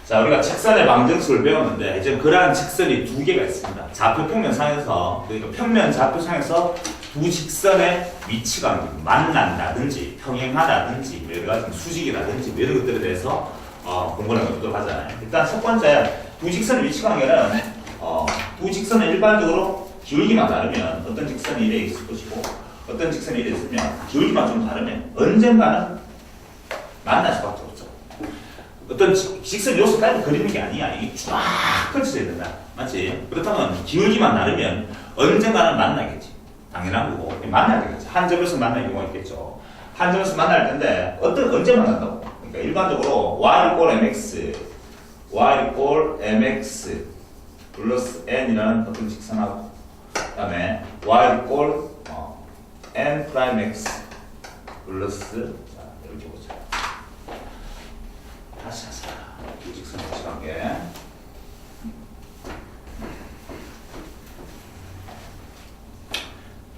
자, 우리가 직선의 방정식을 배웠는데 이제 그러한 직선이 두 개가 있습니다. 좌표평면상에서, 그러니까 평면 좌표상에서 두 직선의 위치 관계, 만난다든지 평행하다든지 여러 가지 수직이라든지 이런 것들에 대해서 공부를 하도록 하잖아요. 일단 첫 번째 두 직선의 위치 관계는 두 직선은 일반적으로 기울기만 다르면 어떤 직선이 이래 있을 것이고 어떤 직선이 이래 있으면 기울기만 좀 다르면 언젠가는 만날 수밖에 없죠. 어떤 직선 요소 따로 그리는 게 아니야. 이게 쫙 펼쳐져야 된다. 맞지? 그렇다면 기울기만 다르면 언젠가는 만나겠지. 당연한 거고. 만나야 되겠지. 한 점에서 만날 경우가 있겠죠. 한 점에서 만날 텐데 언제 만난다고? 그러니까 일반적으로 y = mx, y = mx 플러스 n이라는 어떤 직선하고 그 다음에 y = n'(x) 플러스 자, 이렇게 보자. 다시 하자. 두 직선 위치 관계.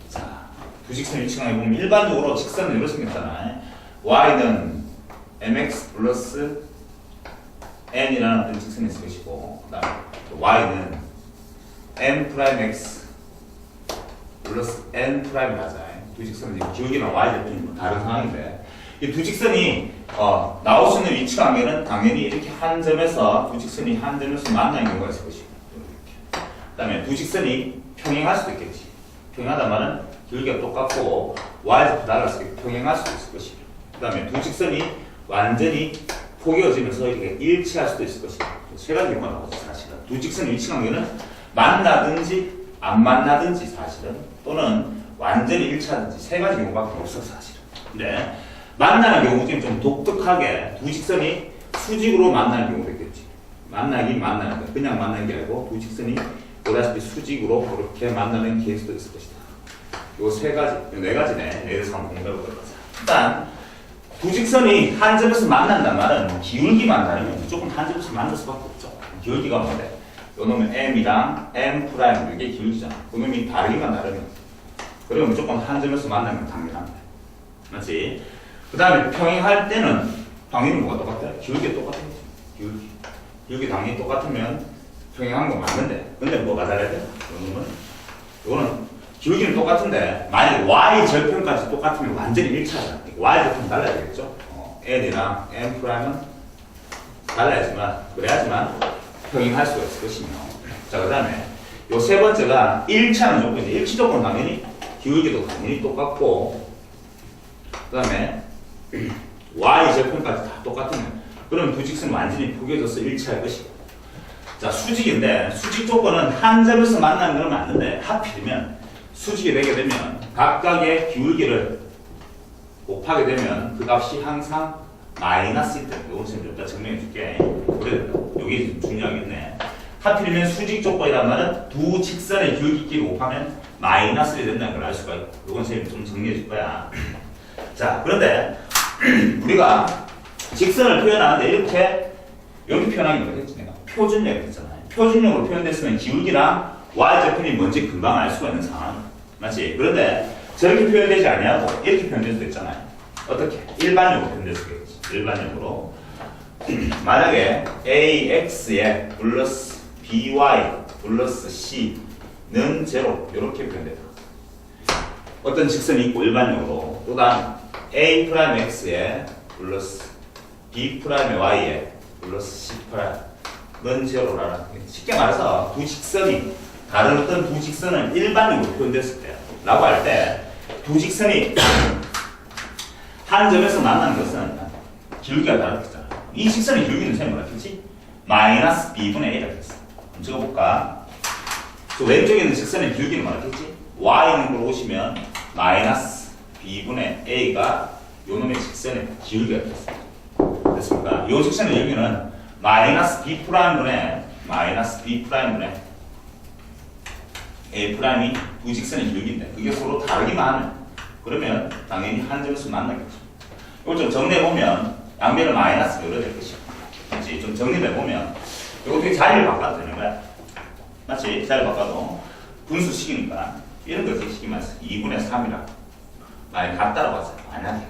자, 두 직선 위치 관계 보면 일반적으로 직선은 이렇게 생겼잖아요. y는 mx 플러스 n이라는 어떤 직선이 있을 것이고, 그 다음에 y는 n'(x) 플러스 n' 맞아요. 두 직선은 기울기랑 y 대표는 다른 상황인데, 이 두 직선이 나올 수 있는 위치 관계는 당연히 이렇게 한 점에서 두 직선이 한 점에서 만나는 경우가 있을 것이고, 그 다음에 두 직선이 평행할 수도 있겠지. 평행하단 말은 기울기가 똑같고 y좌표 달라을 수도 평행할 수도 있을 것이고, 그 다음에 두 직선이 완전히 포개어지면서 이렇게 일치할 수도 있을 것이고, 세 가지 경우가 나오죠. 사실은 두 직선의 위치 관계는 만나든지 안 만나든지 사실은, 또는 완전히 일치하든지 세 가지 경우밖에 없어 사실은. 근데 만나는 경우 중에 좀 독특하게 두 직선이 수직으로 만나는 경우도 있겠지. 만나는 거. 그냥 만나는 게 아니고 두 직선이 보다시피 수직으로 그렇게 만나는 케이스도 있을 것이다. 요 세 가지, 네 가지네. 내일서 한번 공부해보도록 하자. 일단 두 직선이 한 점에서 만난단 말은 기울기만 다르면 무조건 한 점에서 만날 수밖에 없죠. 기울기가 뭔데? 요 놈은 m이랑 m' 이게 기울기잖아. 그 놈이 다르기만 다르면, 그러면 무조건 한 점에서 만나는 건 당연한 거야. 맞지? 그 다음에 평행할 때는 당연히 뭐가 똑같아? 기울기가 똑같은 거지. 기울기 당연히 똑같으면 평행한 건 맞는데, 근데 뭐가 달라야 돼? 이거는 기울기는 똑같은데 만약에 y 절편까지 똑같으면 완전히 일치하잖아. y 절편 달라야 되겠죠? n이랑 m'은 달라야지만, 그래야지만 평행할 수가 있을 것이며. 자, 그 다음에 요 세 번째가 일치하는 조건인데, 일치 조건은 당연히 기울기도 당연히 똑같고, 그 다음에 y 절편까지 다 똑같으면 그럼 두 직선이 완전히 포개져서 일치할 것이고. 자, 수직인데 수직 조건은 한 점에서 만나는 건 맞는데 하필이면 수직이 되게 되면 각각의 기울기를 곱하게 되면 그 값이 항상 마이너스일 때, 이건 좀 이따 증명해 줄게. 그래, 여기 좀 중요하겠네. 하필이면 수직 조건이란 말은 두 직선의 기울기끼리 곱하면 마이너스가 된다는 걸 알 수가 있고, 이건 좀 정리해 줄 거야. 자, 그런데 우리가 직선을 표현하는데 이렇게 표현하기 어렵겠지. 내가 표준력 했잖아요. 표준력으로 표현됐으면 기울기랑 y절편이 뭔지 금방 알 수가 있는 상황. 맞지? 그런데 저렇게 표현되지 아니하고 이렇게 표현될 수도 있잖아요. 어떻게? 일반적으로 표현될 수가 있지. 일반적으로 만약에 ax에 플러스 by 플러스 c는 제로, 이렇게 표현된다. 어떤 직선이 있고 일반적으로, 또 다음 a'x에 플러스 b'y에 플러스 c'는 제로라는, 쉽게 말해서 두 직선이 다른 어떤 두 직선은 일반적으로 표현됐을 때 라고 할 때 두 직선이 한 점에서 만나는 것은 기울기가 다르겠잖아. 이 직선의 기울기는 쌤 뭐라 했지? 마이너스 b분의 a라고 했어. 한번 적어볼까? 저 왼쪽에 있는 직선의 기울기는 뭐라 했지? y는 걸 오시면 마이너스 b분의 a가 요놈의 직선의 기울기가 됐습니다. 됐습니까? 요 직선의 기울기는 마이너스 b'분의 a' 두 직선의 기울기인데 그게 서로 다르기만 하면 그러면 당연히 한 점에서 만나겠죠. 이걸 좀 정리해보면 양변을 마이너스가 이렇게 될 것이고, 맞지? 좀 정리해보면 이거 되게 자리를 바꿔도 되는 거야. 맞지? 자리를 바꿔도 분수식이니까 이런 것을 식이 말해서 2분의 3이라 만약 같다라고 하자. 만약에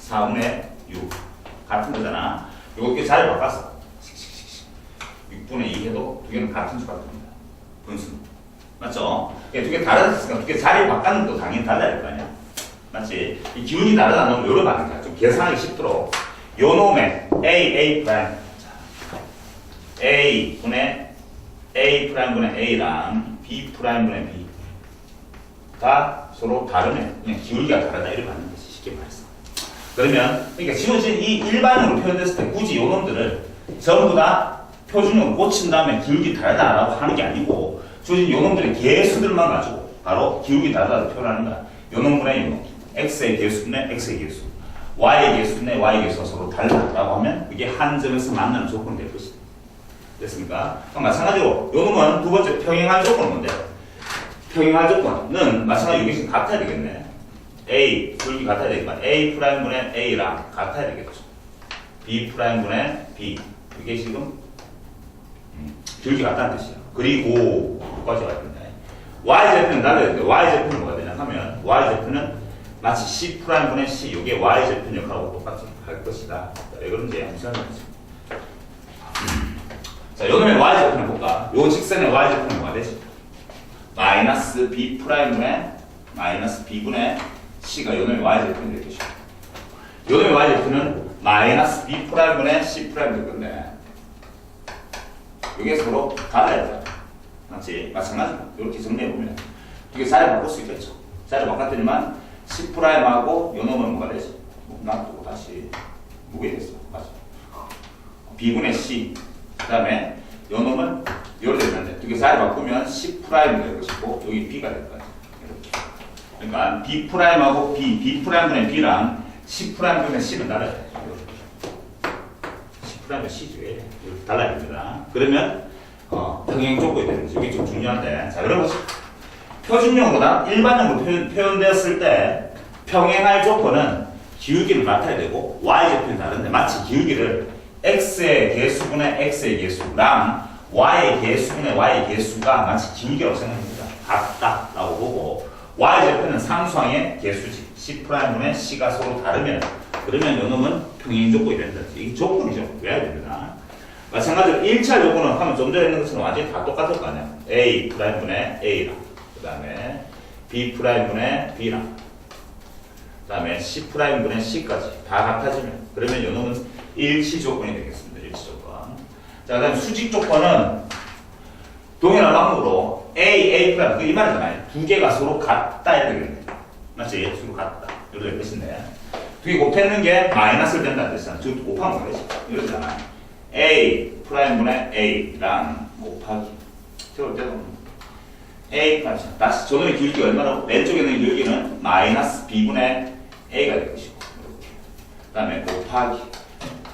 4분의 6 같은 거잖아. 이렇게 자리 바꿔서 6분의 2 해도 두 개는 같은 수가 됩니다. 분수. 맞죠? 두 개 다르니까 두 개 자리 바꾸는 것도 당연히 달라야 될 거 아니야. 맞지? 이 기운이 다르다는 건 여러 방향이야. 좀 계산하기 쉽도록 요 놈의 A 프라임 A 프라임 분의 A랑 B 프라임 분의 B가 서로 다르네. 그냥 기울기가 다르다 이렇게 받는 거지. 쉽게 말해서. 그러면 그러니까 지워진 이 일반으로 표현됐을 때 굳이 요 놈들을 전부 다 표준형으로 꽂힌 다음에 기울기 다르다라고 하는 게 아니고 주어진 요 놈들의 개수들만 가지고 바로 기울기 다르다고 표현하는 거야. 요 놈분의 요 놈. X의 개수분의 X의 개수. Y의 개수분의 Y의 개수가 서로 달라라고 하면 그게 한 점에서 만나는 조건이 될 것이다. 됐습니까? 그럼 마찬가지로 요 놈은 두 번째 평행할 조건은 뭔데? 평행할 조건은 마찬가지로 이게 지금 같아야 되겠네. A, 기울기 같아야 되겠다. A 프라임분의 A랑 같아야 되겠죠. B 프라임분의 B. 이게 지금 기울기 같다는 뜻이야. 그리고 여기까지 와야 된다. Y제표는 달라야 되는데 Y제표는 뭐가 되냐 하면 Y제표는 마치 C 프라임분의 C 이게 Y제표 역할하고 똑같이 할 것이다. 왜 그런지 한번 설명해 주세요. 자, 요놈의 Y제표는 볼까? 요 직선의 Y제표는 뭐가 되지? 마이너스 B 프라임분의 마이너스 B분의 C가 요놈의 Y제표는 될 것이고 요놈의 Y제표는 마이너스 B 프라임분의 C 프라임 될 건데 이게 서로 달라야 돼. 맞지? 마찬가지로 이렇게 정리해보면 이게 자리 바꿀 수 있겠죠. 자리 바꿨더니만 C 프라임하고 요 놈은 뭐가 되지? 놔두고 다시 뭐게 됐어? 맞아. B분의 C 그 다음에 요 놈은 이렇게 되는데 두 개 자리 바꾸면 C 프라임이 될 것이고 여기 B가 될 거야. 이렇게. 그러니까 B 프라임하고 B 프라임분의 B랑 C 프라임분의 C는 달라야 돼. C 프라임은 C죠. 이렇게 달라야 됩니다. 그러면 평행 조건이 되는 거죠. 이게 좀 중요한데. 자, 그러면 표준형보다 일반형으로 표현되었을 때 평행할 조건은 기울기를 맡아야 되고 Y제표는 다른데 마치 기울기를 X의 개수분의 X의 개수랑 Y의 개수분의 Y의 개수가 마치 기울기라고 생각합니다. 같다라고 보고 Y제표는 상수항의 개수지. C'분의 C가 서로 다르면 그러면 요놈은 평행 조건이 된다. 이게 조건이죠. 외워야 됩니다. 마찬가지로 1차 요건은 하면 좀 전에 있는 것처럼 완전히 다 똑같을 거 아니야. A 프라임분의 A랑 그 다음에 B 프라임분의 B랑 그 다음에 C 프라임분의 C까지 다 같아지면 그러면 요놈은 일치 조건이 되겠습니다. 일치 조건. 자, 그 다음에 수직 조건은 동일한 방법으로 A 프라임 이 말이잖아요. 두 개가 서로 같다 해야 되겠네. 맞지? 서로 같다. 이렇게 될 것인데 두 개 곱했는 게 마이너스를 된다는 뜻이잖아. 즉 곱하면 되지. 이러잖아. A 프라임분의 A랑 곱하기 세울 때도 A 프라임 다시 저놈의 기울기가 얼마나 왼쪽에 있는 기울기는 마이너스 B분의 A가 될 것이고 이렇게 그 다음에 곱하기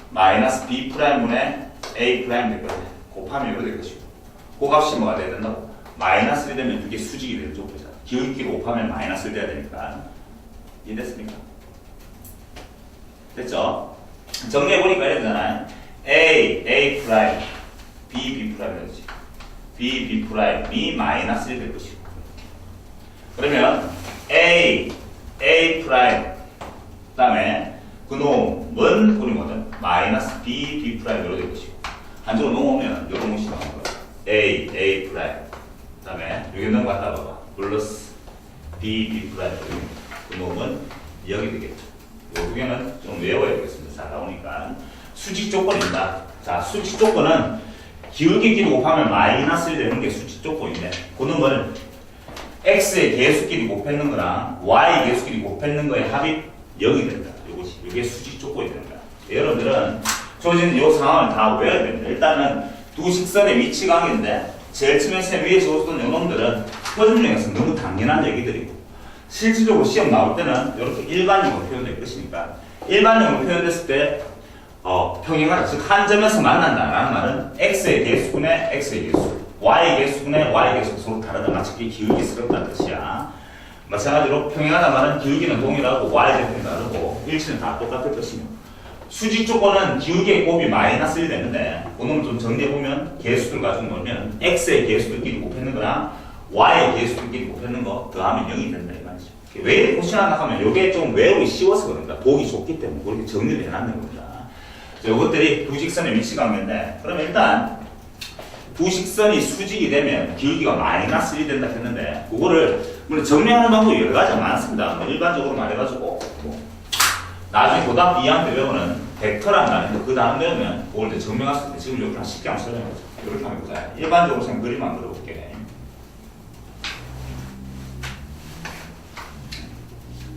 마이너스 B 프라임분의 A 프라임 될 거예요. 곱하면 이렇게 될 것이고 그 값이 뭐가 돼야 된다고? 마이너스가 되면 그게 수직이 되는 조건이잖아. 기울기로 곱하면 마이너스를 돼야 되니까 이해됐습니까? 됐죠? 정리해보니까 이렇게 되잖아요. A 프라임, B 프라임 되지. B 프라임이 마이너스 1 될 것이고. 그러면 A 프라임, 그 다음에 그 놈은 우리 뭐든 마이너스 B 프라임으로 될 것이고. 한쪽으로 넘어오면 요런 것이 나오는 거야. A 프라임, 그 다음에 여기 넘어갔다 봐봐. 플러스 B 프라임. 그 놈은 여기 되겠죠. 요 두 개는 좀 외워야 되겠습니다. 잘 나오니까. 수직 조건입니다. 자, 수직 조건은 기울기끼리 곱하면 마이너스 1 되는 게 수직 조건인데 그 놈은 X의 개수끼리 곱했는 거랑 Y의 개수끼리 곱했는 거의 합이 0이 된다. 요것이. 이게 수직 조건이 된다. 여러분들은 주어진 요 상황을 다 외워야 됩니다. 일단은 두 직선의 위치 관계인데 제일 처음에 위에 적었던 요 놈들은 표준형에서 너무 당연한 얘기들이고 실질적으로 시험 나올 때는 이렇게 일반형으로 표현될 것이니까 일반형으로 표현됐을 때 평행하다. 즉 한 점에서 만난다라는 말은 X의 개수분의 X의 개수 Y의 개수분의 Y의 개수가 서로 다르다. 마치 기울기스럽다는 뜻이야. 마찬가지로 평행하다 말은 기울기는 동일하고 Y제표는 다르고 일치는 다 똑같을 것이며 수직 조건은 기울기의 곱이 마이너스 1 되는데 그놈을 좀 정리해보면 개수들 가지고 놀면 X의 개수들끼리 곱했는 거랑 y의 개수끼리 곱하는 거 더하면 0이 된다 이 말이죠. 왜 고시한다 하면 이게 좀 외우기 쉬워서 그런다. 보기 좋기 때문에 그렇게 정리를 해놨는 겁니다. 이것들이 두 직선의 위치 관계인데, 그러면 일단 두 직선이 수직이 되면 기울기가 마이너스 1이 된다 했는데, 그거를 물론 정리하는 방법이 여러 가지가 많습니다. 뭐 일반적으로 말해가지고 나중에 고등학교 2학년 때 배우는 벡터라는 단어인데, 그 단어 배우면 그걸 이제 증명할 수 있는데, 지금 이렇게 쉽게 한번 설명해보자. 이렇게 한번 해보자. 일반적으로 그냥 그림 만들어 볼게.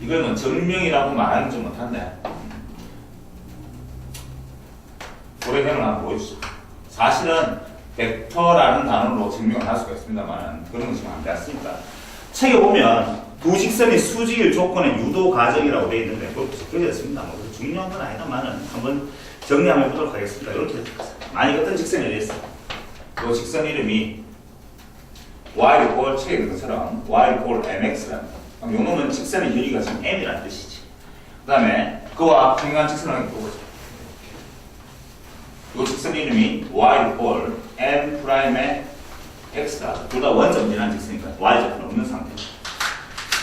이거는 증명이라고 말하는 좀 못한데, 고래견을 한번 보여주죠. 사실은 벡터라는 단어로 증명을 할 수가 있습니다만, 그런 건 지금 안 되었으니까. 책에 보면 두 직선이 수직일 조건의 유도 과정이라고 되어 있는데, 그것도 적혀져 있습니다. 뭐 중요한 건 아니다만은 한번 정리 한번 해보도록 하겠습니다. 이렇게 만약 어떤 직선이 되어 있어. 이 직선 이름이 y equal 책에 있는 것처럼 y equal mx라는 거. 그럼 요 놈은 직선의 길이가 지금 m이라는 뜻이지. 그 다음에 그와 평행한 직선을 한번 보자. 이 직선 이름이 y equal m 프라임의 x다. 둘 다 원점이라는 직선이니까 y좌표는 없는 상태.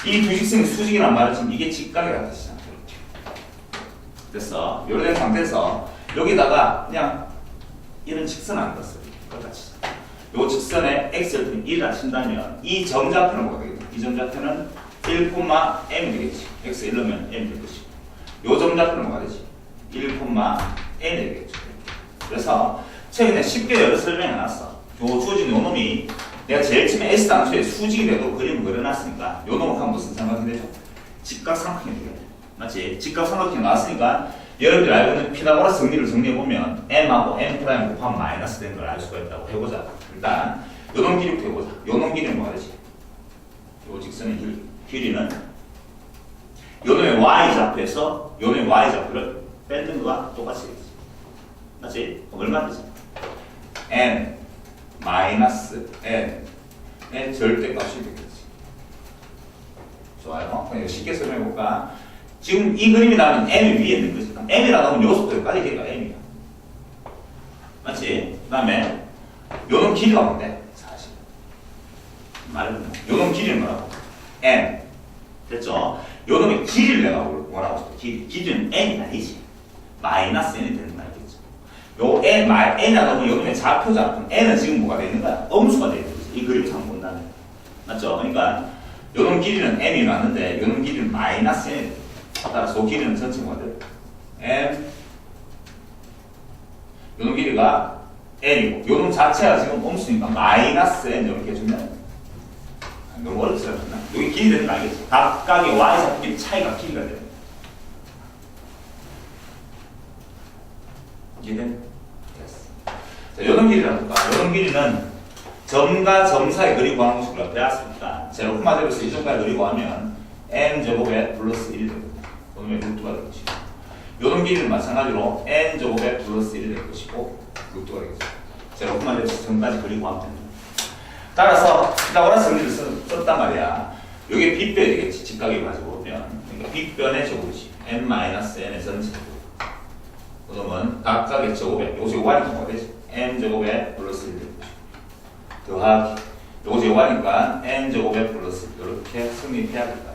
이 두 직선이 수직이란 말은 지금 이게 직각이라는 뜻이잖아. 이렇게. 됐어. 이렇게 된 상태에서 여기다가 그냥 이런 직선을 안 떴어요. 똑같이. 이 직선의 x절편이 1이라 친다면 이 점좌표는 뭐가 되겠다? 이 점좌표는 1,m이 되겠지. x 1넣으면 m 될 것이고. 이 점좌표는 뭐가 되지? 1,n이 되겠죠. 그래서 최근에 쉽게 여러 설명해놨어. 요 주어진 요 놈이 내가 제일 처음에 S 단수에 수직이 돼도 그림을 그려놨으니까 요 놈은 하면 무슨 삼각형이 되죠? 직각삼각형이 되겠네. 맞지? 직각삼각형이 나왔으니까 여러분들이 알고 있는 피타고라스 정리를 정리해보면 m하고 m 프라임 곱하면 마이너스 된 걸 알 수가 있다고 해보자. 일단 요 놈 길이부터 해보자. 요 놈 길이는 뭐가 되지? 요 직선의 길이는 요 놈의 y좌표에서 요 놈의 y좌표를 뺏는 거와 똑같이 되겠지. 맞지? 그럼 얼마 되지? n 마이너스 n의 절대값이 되겠지. 좋아요. 그럼 쉽게 설명해볼까? 지금 이 그림이 나오면 n이 위에 있는 거지. 그럼 n이라고 하면 요속도 여기까지 길이가 n이야. 맞지? 그 다음에 요놈 길이가 뭔데? 사실 말해보면 요놈 길이는 뭐라고? n. 됐죠? 요놈의 길이를 내가 뭐라고 했어? 길이는 n이 아니지. 마이너스 n이 되는 거 알겠죠? 요 n이라고 하면 요놈의 좌표잖아. 그럼 n은 지금 뭐가 되는 거야? 엄수가 되는 거지. 이 그림을 한번 본다면. 맞죠? 그러니까 요놈 길이는 m이 맞는데 요놈 길이는 마이너스 n이 돼. 따라서 그 길이는 전체 뭐가 돼? m 요놈 길이가 n이고 요놈 자체가 지금 엄수니까 마이너스 n 이렇게 해주면 너무 어렵지 않나? 여기 길이 되는 거 알겠지? 각각의 y좌표 차이가 길이가 돼요. 이해된? 됐어. 자, 요놈 길이라고 볼까? 요놈 길이는 점과 점 사이 그리 구하는 것을 배웠으니까 제로코마대로서 이 점까지 그리 구하면 n 제곱에 플러스 1이 되거든요. 요놈의 루트가 될 것이고 요놈 길이는 마찬가지로 n 제곱에 플러스 1이 될 것이고 루트가 되겠죠. 제로코마대로서 점까지 그리 구하면 됩니다. 따라서 피타고라스 정리를 썼단 말이야. 여기 빗변이 되겠지. 직각이 가지고 오면 그러니까 빗변의 제곱이지. n-n의 전체 그러면 각각의 제곱에 요새 y는 뭐가 되지? n 제곱에 플러스 1 되는 것이고 더하기 요새 y니까 n 제곱에 플러스 1 이렇게 성립해야겠다.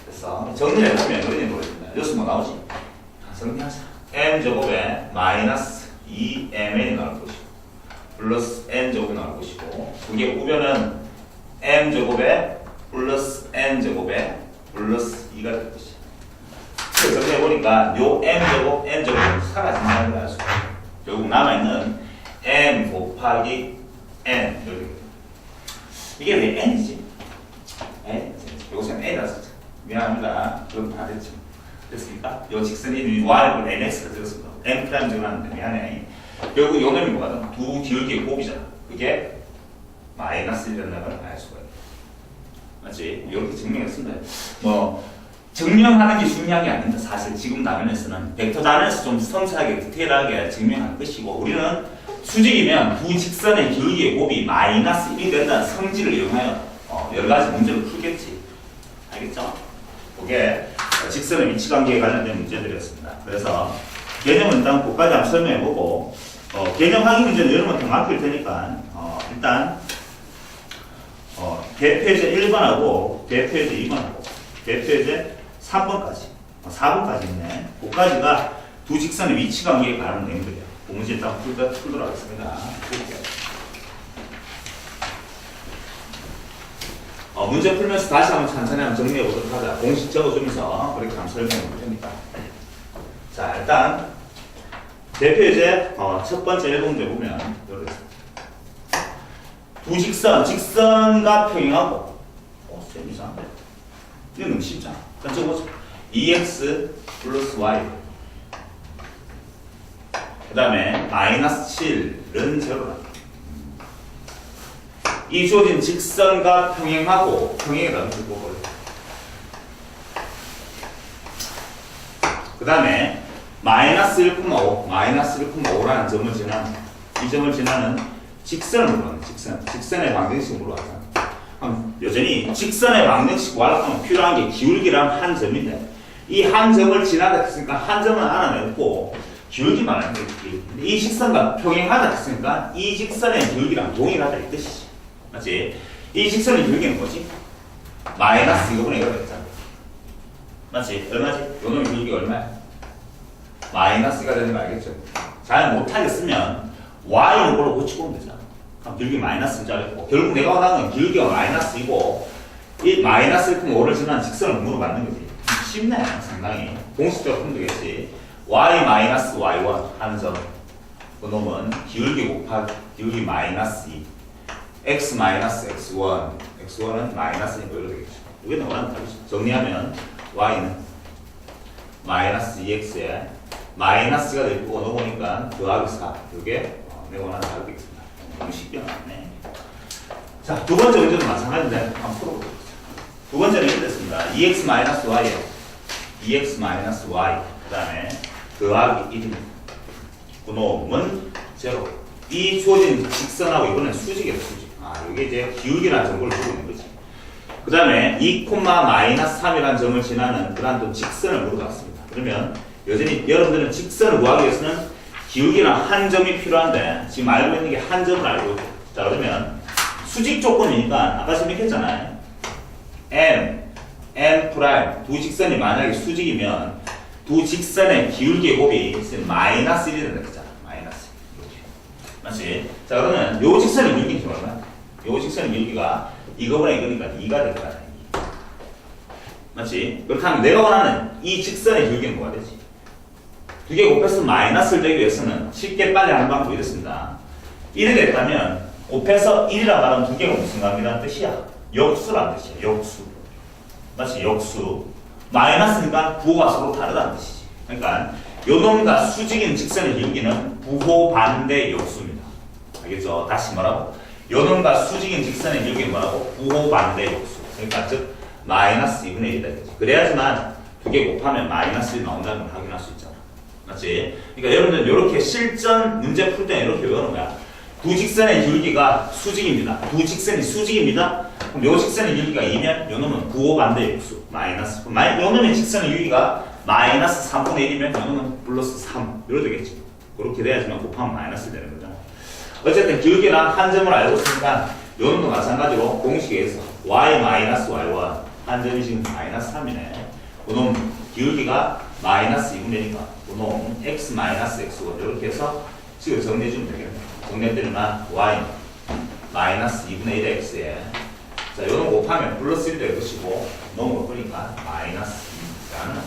그래서 정리를 해보면 이런 얘기 보여준다. 여기서 뭐 나오지? 정리하자. n 제곱에 마이너스 2mn이 나올 것이고 플러스 n제곱이 나올 것이고 그게 우변은 m제곱에 플러스 n제곱에 플러스 2가 될 것이야. 그래서 정리해보니까 요 m제곱, n제곱은 사라진다는 걸 알 수가 있어요. 결국 남아있는 m 곱하기 n 이게 왜 n이지? n? 요것은 n이라서 미안합니다. 그건 다 됐죠. 됐습니까? 요 직선 이름이 y를 nx가 되었습니다. n 프라임 적어놨는데 미안해. 결국 요 놈이 뭐가 두 기울기의 곱이잖아. 그게 마이너스 1이라는 걸 알 수가 있어. 맞지? 이렇게 증명했습니다. 뭐 증명하는 게 중요한 게 아닌데 사실 지금 단원에서는 벡터 단원에서 좀 섬세하게 디테일하게 증명할 것이고 우리는 수직이면 두 직선의 기울기의 곱이 마이너스 1이 된다는 성질을 이용하여 여러 가지 문제를 풀겠지. 알겠죠? 그게 직선의 위치관계에 관련된 문제들이었습니다. 그래서 개념은 일단 그까지 한번 설명해보고 개념 확인 문제는 여러분한테 맡길 테니까 일단 대표제 1번하고 대표제 2번하고 대표제 3번까지 4번까지 있네. 그까지가 두 직선의 위치 관계에 관한 내용들이에요. 문제 일단 풀도록 하겠습니다. 문제 풀면서 다시 한번 천천히 한번 정리해 보도록 하자. 공식 적어주면서 그렇게 한번 설명해 볼 테니까. 자, 일단 대표제 첫 번째 1번대 보면 이렇게 두 직선과 평행하고 좀 이상한데 이거 너무 쉽잖아. 일단 적어보자. 2x 플러스 y 그 다음에 마이너스 7은 제로다. 이 주어진 직선과 평행하고 평행이라는 뜻을 보고 그 다음에 마이너스 1,5라는 점을 지나는 이 점을 지나는 직선을 물어보는 직선의 방정식을 물어봤잖아. 여전히 직선의 방정식 구하려면 필요한 게 기울기랑 한 점인데 이 한 점을 지나다 했으니까 한 점은 알아냈고 기울기만 하는 거지. 이 직선과 평행하다 했으니까 이 직선의 기울기랑 동일하다 이 뜻이지. 맞지? 이 직선의 기울기는 뭐지? 마이너스 이거분의 이거가 있잖아. 맞지? 얼마지? 요 놈의 기울기가 얼마야? 마이너스가 되는 거 알겠죠? 잘 못하겠으면 y는 걸로 고치고 오면 되잖아. 그럼 기울기 마이너스인 줄 알고 결국 내가 원하는 건 기울기가 마이너스이고 이 마이너스 1,5를 지난 직선을 물어봤는 거지. 쉽네 상당히. 공식적으로 풀면 되겠지. y 마이너스 y1 하는 점 그 놈은 기울기 곱하기 기울기 마이너스 2 x 마이너스 x1 x1은 마이너스니까 이렇게 되겠죠. 이게 너랑 다르죠. 정리하면 y는 마이너스 2x에 마이너스가 되고 넣어보니까 더하기 4 이게 내 원하는 답이 되겠습니다. 너무 쉽게 나왔네. 자, 두 번째 문제도 마찬가지인데 한번 풀어보겠습니다. 두 번째는 이렇게 됐습니다. 2x 마이너스 y에 2x 마이너스 y 그 다음에 더하기 1입니다. 그 놈은 제로. 이 주어진 직선하고 이거는 수직이에요, 수직. 이게 이제 기울기라는 정보를 주고 있는 거지. 그 다음에 2, 마이너스 3이라는 점을 지나는 그런 또 직선을 물어봤습니다. 그러면 여전히 여러분들은 직선을 구하기 위해서는 기울기랑 한 점이 필요한데 지금 알고 있는 게 한 점을 알고 있고. 자, 그러면 수직 조건이니까 아까 설명했잖아요. n 프라임 두 직선이 만약에 수직이면 두 직선의 기울기의 곱이 마이너스 1이 된다 했잖아. 마이너스 이렇게. 맞지? 자, 그러면 요 직선의 기울기는 얼마야? 요 직선의 기울기가 이거보다 이거니까 2가 될 거야. 맞지? 그렇다면 내가 원하는 이 직선의 기울기는 뭐가 되지? 두 개 곱해서 마이너스를 되기 위해서는 쉽게 빨리 하는 방법이 이렇습니다. 1이 됐다면 곱해서 1이라 말하면 두 개가 무슨 관계라는 뜻이야? 역수라는 뜻이야. 역수. 맞지? 역수. 마이너스니까 부호가 서로 다르다는 뜻이지. 그러니까 요놈과 수직인 직선의 기울기는 부호 반대 역수입니다. 알겠죠? 다시 뭐라고? 요놈과 수직인 직선의 기울기는 뭐라고? 부호 반대 역수. 그러니까 즉 마이너스 2분의 1이 되겠지. 그래야지만 두 개 곱하면 마이너스 1 나온다는 걸 확인할 수 있잖아. 맞지? 그러니까 여러분들 이렇게 실전 문제 풀 때 이렇게 외우는 거야. 두 직선의 기울기가 수직입니다. 두 직선이 수직입니다. 그럼 요 직선의 기울기가 2면 요 놈은 부호 반대 역수 마이너스. 요 놈의 직선의 기울기가 마이너스 3분의 1이면 요 놈은 플러스 3 이렇게 되겠지. 그렇게 돼야지만 곱하면 마이너스 되는 거죠. 어쨌든 기울기랑 한 점을 알고 있으니까 요 놈도 마찬가지로 공식에 의해서 y 마이너스 y1 한 점이 지금 마이너스 3이네. 그 놈 기울기가 마이너스 2분의 1이니까 그 놈 x 마이너스 x1 이렇게 해서 지금 정리해주면 되겠네. 정리해드리면 y 마이너스 2분의 1 x에 자, 요놈 곱하면 플러스 1 될 것이고 놈을 곱으니까 마이너스라는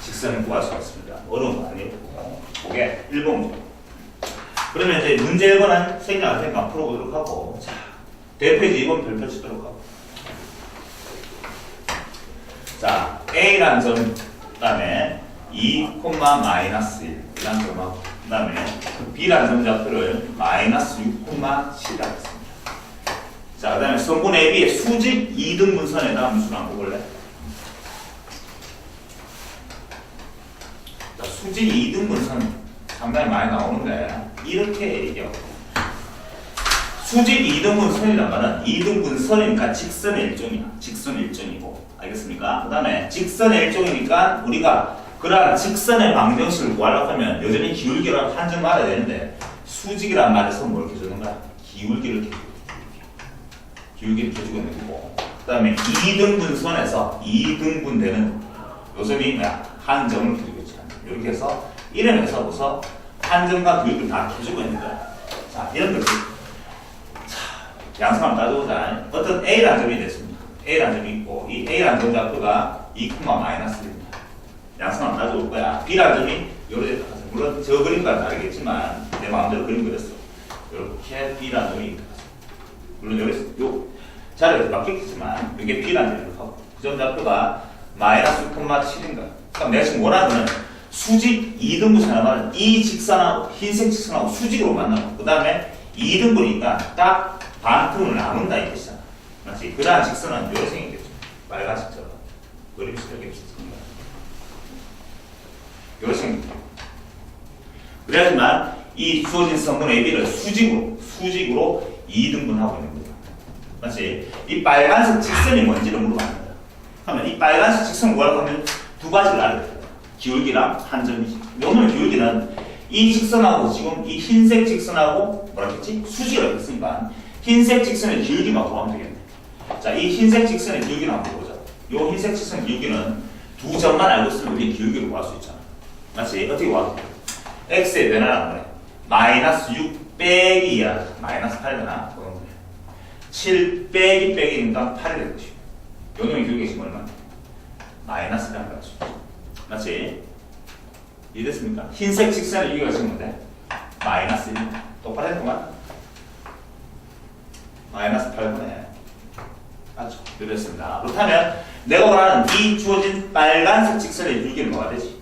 직선을 구할 수가 있습니다. 어려운 거 아니고 그게 1번 문제. 그러면 이제 문제 1번은 생략할 테니까 풀어보도록 하고 자, 대표지 2번 별표 치도록 하고 자, A라는 점, 그 다음에 2, 마이너스 1 이라는 점하고 그 다음에 B라는 점좌표를 마이너스 6, 7이라고 했습니다. 자, 그 다음에 선분 AB의 수직 2등분선에다 함수를 한번 볼래? 자, 수직 2등분선 상당히 많이 나오는데 이렇게 얘기하고 수직 2등분선이란 말은 2등분선이니까 직선의 일종이야. 직선의 일종이고 알겠습니까? 그 다음에 직선의 일종이니까 우리가 그러한 직선의 방정식을 구하려고 하면 여전히 기울기랑 한 점 알아야 되는데 수직이란 말에서 뭘 해주는 거야? 기울기를 해주고 있는 거고 그 다음에 2등분선에서 2등분되는 요점이 뭐야? 한 점을 켜주고 있지. 이렇게 해서 이름에서 우선 한 점과 교육을 다 켜주고 있는 거야. 자, 이런 것들. 자, 양수만 따져보자. 어떤 A라는 점이 됐습니다. A라는 점이 있고, 이 A라는 점 좌표가 2, 마이너스입니다. 양수만 따져볼 거야. B라는 점이 요렇게 나가서, 물론 저 그림과 다르겠지만, 내 마음대로 그림 그렸어. 이렇게 B라는 점이 있다. 물론 여기서 요 자리가 바뀌었지만, 이게 B라는 점이 하고, 그 점 좌표가 마이너스 6,7인가. 그럼 내가 지금 원하는 수직 2등분선을 이 직선하고 흰색 직선하고 수직으로 만나고 그 다음에 2등분이니까 딱 반틈을 나눈다 이 뜻이잖아. 맞지? 그러한 직선은 이렇게 생기겠죠. 빨간색처럼. 그림이 이렇게 비슷합니다. 이렇게 생깁니다. 그래야지만 이 주어진 성분 AB를 수직으로 2등분하고 있는 거죠. 맞지? 이 빨간색 직선이 뭔지를 물어봤는 거야. 그러면 이 빨간색 직선을 뭐라고 하면 두 가지를 알아야 돼요. 기울기랑 한 점이지. 오늘 기울기는 이 직선하고 지금 이 흰색 직선하고 뭐라 했지? 수직을 했으니까 흰색 직선의 기울기만 구하면 되겠네. 자, 이 흰색 직선의 기울기를 한번 보자. 이 흰색 직선의 기울기는 두 점만 알고 있으면 우리 기울기를 구할 수 있잖아. 맞지? 어떻게 구하면 돼? x의 변화라는 거네. 마이너스 6 빼기 2야. 마이너스 8 되나? 7 빼기 빼기니까 8이 될 것이고. 요놈의 기울기가 지금 얼마나? 마이너스라는 거죠. 맞지? 이해됐습니까? 흰색 직선의 기울기가 지금 뭔데? 마이너스 1. 똑같았구만. 마이너스 8분의 맞죠? 이랬습니다. 그렇다면 내가 원하는 이 주어진 빨간색 직선의 기울기는 뭐가 되지?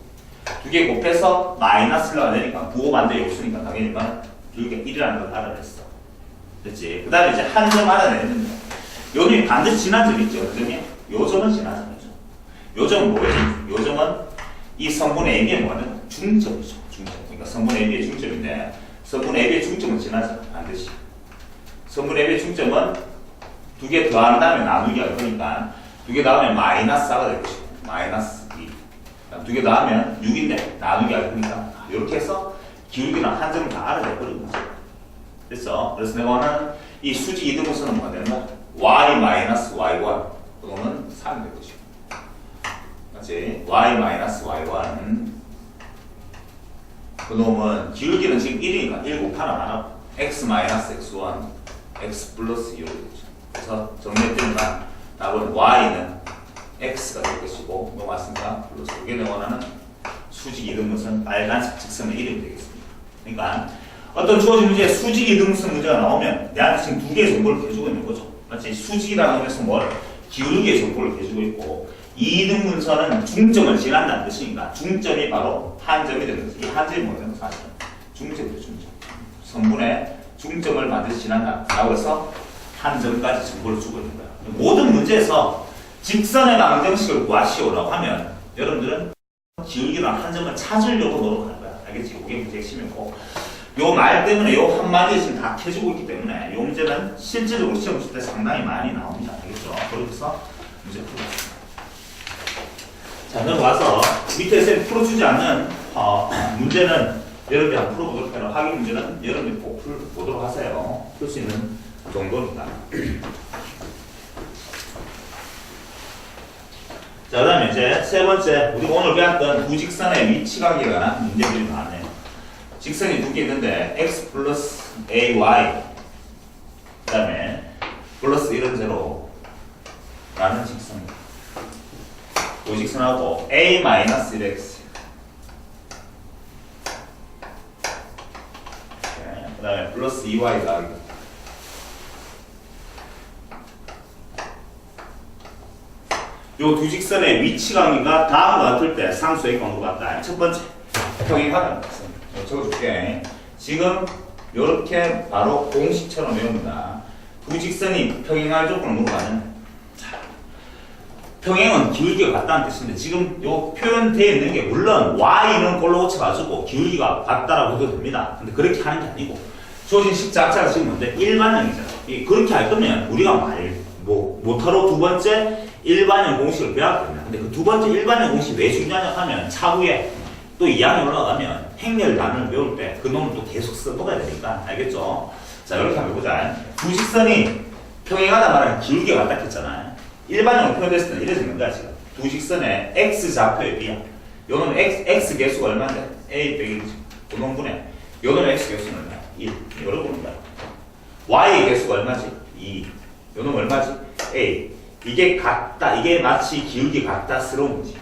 두 개 곱해서 마이너스가 되니까 부호 반대 역수니까 당연히 기울기가 1이라는 걸 알아냈어. 됐지? 그 다음에 이제 한 점 알아내는 거. 여기 반드시 지난 점 있죠? 그 점이? 요 점은 지난 점이죠. 요 점은 뭐예요? 요 점은 이 성분 AB의 뭐는 중점이죠. 중점. 그러니까 성분 AB의 중점인데 성분 AB의 중점은 지나죠. 반드시. 성분 AB의 중점은 두 개 더한 다음에 나누기가 그러니까 두 개 더하면 마이너스 4가 될 것이고 마이너스 2. 두 개 더하면 6인데 나누기가 그러니까 이렇게 해서 기울기랑 한 점을 다 알아내버리는 거죠. 됐어? 그래서 내가 원하는 이 수직 이등분선은 뭐가 되는 거야? y 마이너스 y1 그거는 3이 될 것이고 맞지? y 마이너스 y1 그놈은 기울기는 지금 1이니까 1 곱하나 나눠 x 마이너스 x1 x 플러스 2로 되죠. 그래서 정리해드리면 답은 y는 x가 될 것이고 뭐 맞습니까? 플러스 이게 내가 원하는 수직 이등분선 빨간색 직선의 이름이 되겠습니다. 그러니까 어떤 주어진 문제에 수직 이등분선 문제가 나오면 내한테 지금 두 개의 정보를 해주고 있는 거죠. 맞지? 수직이라는 것은 뭘? 기울기의 정보를 해주고 있고 이등분선은 중점을 지난다는 뜻이니까 중점이 바로 한 점이 되는 거죠. 이 한 점이 뭐냐면 사실 중점이죠. 중점. 성분의 중점을 반드시 지난다 라고 해서 한 점까지 정보를 주고 있는 거야. 모든 문제에서 직선의 방정식을 구하시오라고 하면 여러분들은 기울기랑 한 점을 찾으려고 노력하는 거야. 알겠지? 이게 문제 핵심이고 요 말 때문에 요 한마디에 지금 다 켜주고 있기 때문에 요 문제는 실질적으로 시험 칠 때 상당히 많이 나옵니다. 알겠죠? 그래서 문제 풀어봤습니다. 자, 넘어가서 밑에 쌤 풀어주지 않는 문제는 여러분들이 한번 풀어보도록 해요. 확인 문제는 여러분들이 꼭 풀어보도록 하세요. 풀 수 있는 정도입니다. 자, 그 다음에 이제 세 번째, 우리가 오늘 배웠던 두 직선의 위치관계가 관한 문제들이 나왔네요. 직선이 두 개 있는데, x 플러스 ay, 그 다음에 플러스 1은 0라는 직선입니다. 이 직선하고 a 마이너스 1x, 그 다음에 플러스 2y가 요 두 직선의 위치 관계가 다음과 같을 때 상수의 경우가 같다. 첫 번째, 평행하다는 것은 적어줄게. 지금 이렇게 바로 공식처럼 외웁니다. 두 직선이 평행할 조건을 물어봐는 평행은 기울기가 같다는 뜻인데 지금 요 표현되어 있는 게 물론 y는 골로 고쳐가지고 기울기가 같다라고 해도 됩니다. 근데 그렇게 하는 게 아니고 주어진 식 자체가 지금 뭔데? 일반형이잖아. 그렇게 할 거면 우리가 모타로 두 번째 일반형 공식을 배웠거든요. 근데 그 두 번째 일반형 공식이 왜 중요하냐 하면 차후에 또 2학년 올라가면 행렬 단어를 배울 때 그 놈을 또 계속 써먹어야 되니까 알겠죠? 자, 이렇게 한번 해보자. 두 직선이 평행하다 말하면 기울기가 같다 했잖아요. 일반적으로 표현됐을 때는 이래 적는 거야, 지금. 두 직선의 x 좌표의 b야. 요놈 x 개수가 얼마인데? a 빼기 그 놈분의 요놈 x 개수는 얼마야? 1. 이거를 보는 거야. y 개수가 얼마지? 2. 요놈 얼마지? a. 이게 같다. 이게 마치 기울기 같다스러운 거지.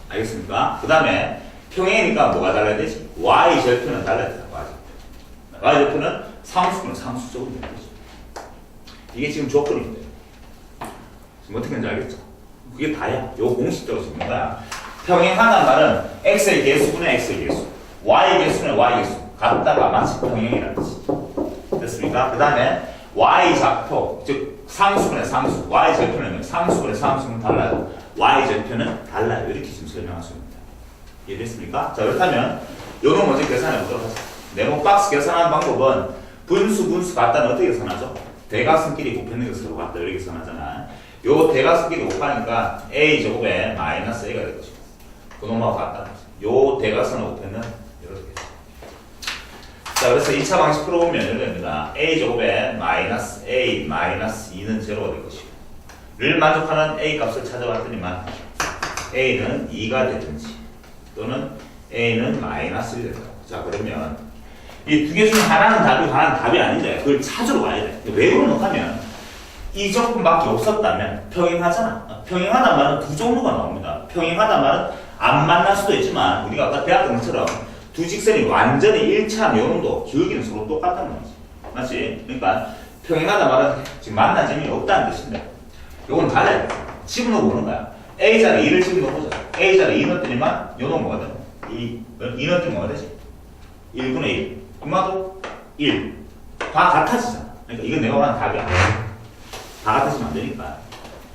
알겠습니까? 그 다음에 평행이니까 뭐가 달라야 되지? y 절편은 달라야 된다. y 절편은 상수분은 상수적으로 되는 거지. 이게 지금 조건인데. 지금 어떻게 하는지 알겠죠? 그게 다야. 요 공식적으로 적는 거야. 평행하다는 말은 x의 개수분의 x의 개수, y 개수는 y 개수. 같다가 마치 평행이라는 거지. 됐습니까? 그 다음에 y 좌표, 즉 상수분의 상수, y 절편은 상수분의 상수는 달라요. y 절편은 달라요. 이렇게 지금 설명할 수 있습니다. 이해됐습니까? 자, 그렇다면 요놈 먼저 계산해 보도록 하겠습니다. 네모 박스 계산하는 방법은 분수 같다는 어떻게 계산하죠? 대각선끼리 곱했는 것으로 같다 이렇게 계산하잖아. 요 대각선끼리 곱하니까 a 제곱에 마이너스 a가 될 것이고 그놈하고 같다. 요 대각선을 곱했는 이렇게. 자, 그래서 2차 방식 풀어보면 이렇게 됩니다. a 제곱에 마이너스 a 마이너스 2는 제로가 될 것이고 를 만족하는 a 값을 찾아봤더니만 a는 2가 되든지 또는 a는 마이너스 1이 된다. 자, 그러면 이 두 개 중에 하나는 답이고 하나는 답이 아닌데 그걸 찾으러 와야 돼. 왜 그러는가 하면 이 조건밖에 없었다면 평행하잖아. 평행하단 말은 두 종류가 나옵니다. 평행하단 말은 안 만날 수도 있지만 우리가 아까 배웠던 것처럼 두 직선이 완전히 일치한 요놈도 기울기는 서로 똑같다는 거지. 맞지? 그러니까 평행하단 말은 지금 만난 점이 없다는 뜻인데 요건 달라야 돼. 집어넣어 보는 거야. A자리 2를 집어넣어 보자. A자리 2 넣었더니만 요놈 뭐가 돼? 2 넣었더니 뭐가 되지? 1분의 1. 엄마도 1. 다 같아지잖아. 그러니까 이건 내가 말하는 답이 아니야. 다 같아지면 안 되니까.